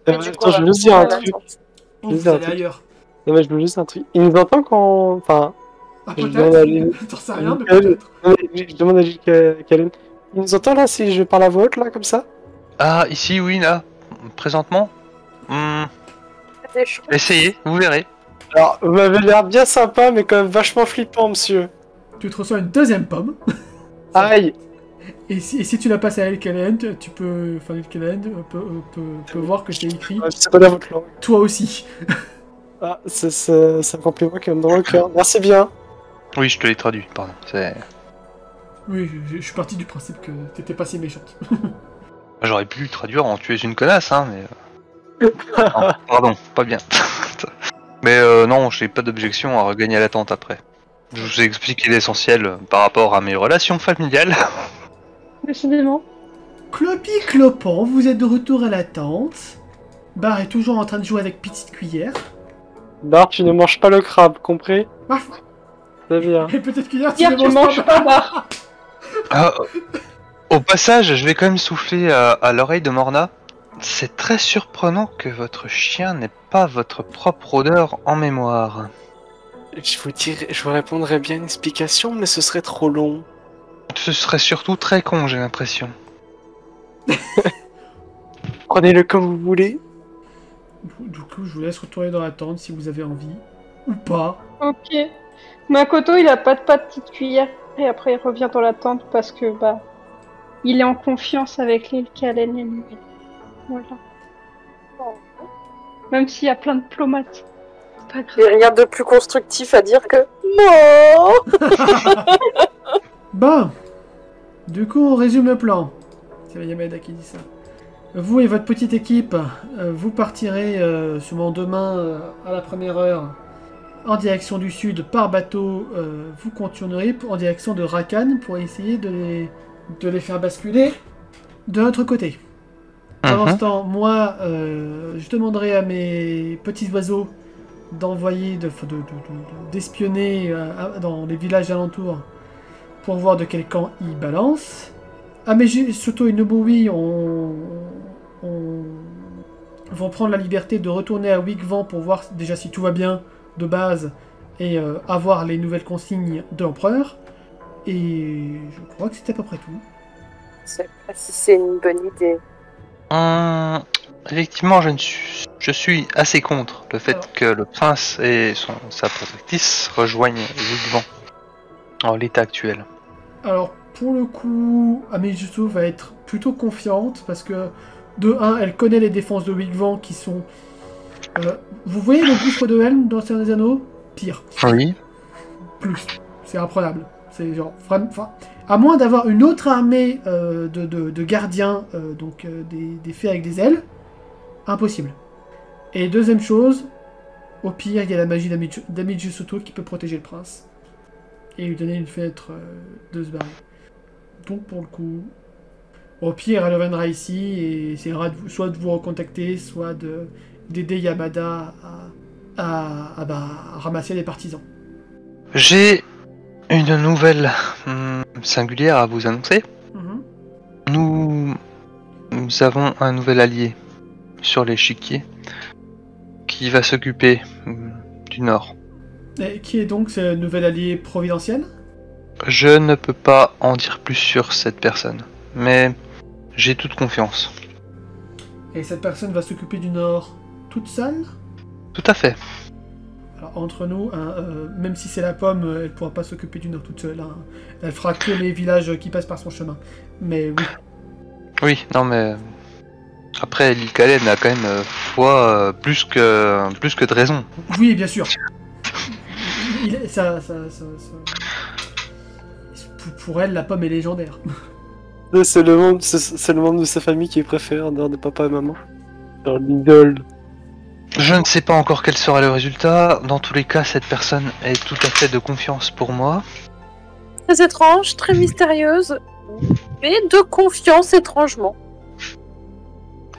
Attends, je veux juste dire un truc. Oh, Je vous sais un allez truc. ailleurs. Non mais je veux juste un truc. Il nous entend quand... Enfin... Ah, Je demande à Lily. peut-être. T'en sais rien, mais Lily. peut-être. non, mais je demande à Gilles Kalen. Il nous entend là si je parle à voix haute là comme ça? Ah, ici, oui, là. Présentement. Des choses. Essayez, vous verrez. Alors, vous m'avez l'air bien sympa mais quand même vachement flippant monsieur. Tu te reçois une deuxième pomme. Aïe! Et si tu la passes à Elkelen, tu peux... Enfin, Elkelen peut voir que c'est écrit Je sais pas lire votre langue. « Toi aussi ». Ah, c'est un compliment qui me dans le cœur. Merci bien. Oui, je te l'ai traduit, pardon. Oui, je suis parti du principe que t'étais pas si méchante. J'aurais pu traduire en tu es une connasse, hein, mais... Non, pardon, pas bien. Mais non, j'ai pas d'objection à regagner à la tente après. Je vous ai expliqué l'essentiel par rapport à mes relations familiales. Décidément. Clopi Clopant, vous êtes de retour à la tente. Bar est toujours en train de jouer avec petite cuillère. Bar, tu ne manges pas le crabe, compris? Paf. C'est bien. Et petite cuillère, Hier, tu manges pas, Bar. Ah, au passage, je vais quand même souffler à l'oreille de Morna. C'est très surprenant que votre chien n'ait pas votre propre odeur en mémoire. Je vous répondrais bien une explication, mais ce serait trop long. Ce serait surtout très con, j'ai l'impression. Prenez-le comme vous voulez. Du coup, je vous laisse retourner dans la tente si vous avez envie. Ou pas. Ok. Makoto, il a pas de petite cuillère et après il revient dans la tente parce que bah il est en confiance avec l'île Kalen et lui. Voilà. Même s'il y a plein de plomates. C'est pas grave. J'ai rien de plus constructif à dire que non. Bon. Du coup, on résume le plan. C'est Yamada qui dit ça. Vous et votre petite équipe, vous partirez sûrement demain à la première heure en direction du sud par bateau. Vous contournerez en direction de Rakan pour essayer de les faire basculer de notre côté. Pendant ce temps, moi, je demanderai à mes petits oiseaux d'envoyer, d'espionner dans les villages alentours pour voir de quel camp ils balancent. Ameji, Soto et Nobui vont prendre la liberté de retourner à Wigvan pour voir déjà si tout va bien de base et avoir les nouvelles consignes de l'empereur. Et je crois que c'était à peu près tout. Je sais pas si c'est une bonne idée. Effectivement, je suis assez contre le fait que le prince et sa protectrice rejoignent Wigvan en l'état actuel. Alors, pour le coup, Amejuto va être plutôt confiante parce que, de 1, elle connaît les défenses de Wigvan qui sont... vous voyez le gouffre de Helm dans Seigneur des Anneaux? Pire. Oui. Plus. C'est imprenable. C'est genre... Enfin, à moins d'avoir une autre armée de gardiens, des fées avec des ailes, impossible. Et deuxième chose, au pire, il y a la magie d'Amejuto qui peut protéger le prince. Et lui donner une fenêtre de se barrer. Donc pour le coup, au pire, elle reviendra ici et essaiera soit de vous recontacter, soit d'aider Yamada à ramasser les partisans. J'ai une nouvelle singulière à vous annoncer. Nous avons un nouvel allié sur l'échiquier qui va s'occuper du nord. Et qui est donc ce nouvel allié providentiel? Je ne peux pas en dire plus sur cette personne, mais j'ai toute confiance. Et cette personne va s'occuper du Nord toute seule? Tout à fait. Alors, entre nous, même si c'est la pomme, elle pourra pas s'occuper du Nord toute seule. Hein. Elle fera que les villages qui passent par son chemin. Mais oui. Oui, non mais... Après, l'île Kalen a quand même plus que de raison. Oui, bien sûr. Pour elle, la pomme est légendaire. C'est le membre de sa famille qui est préféré en dehors de papa et maman. Dans l'idole. Je ne sais pas encore quel sera le résultat. Dans tous les cas, cette personne est tout à fait de confiance pour moi. Très étrange, très mystérieuse, mais de confiance étrangement.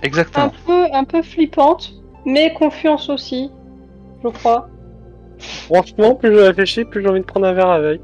Exactement. Un peu flippante, mais confiance aussi, je crois. Franchement, plus je réfléchis, plus j'ai envie de prendre un verre avec.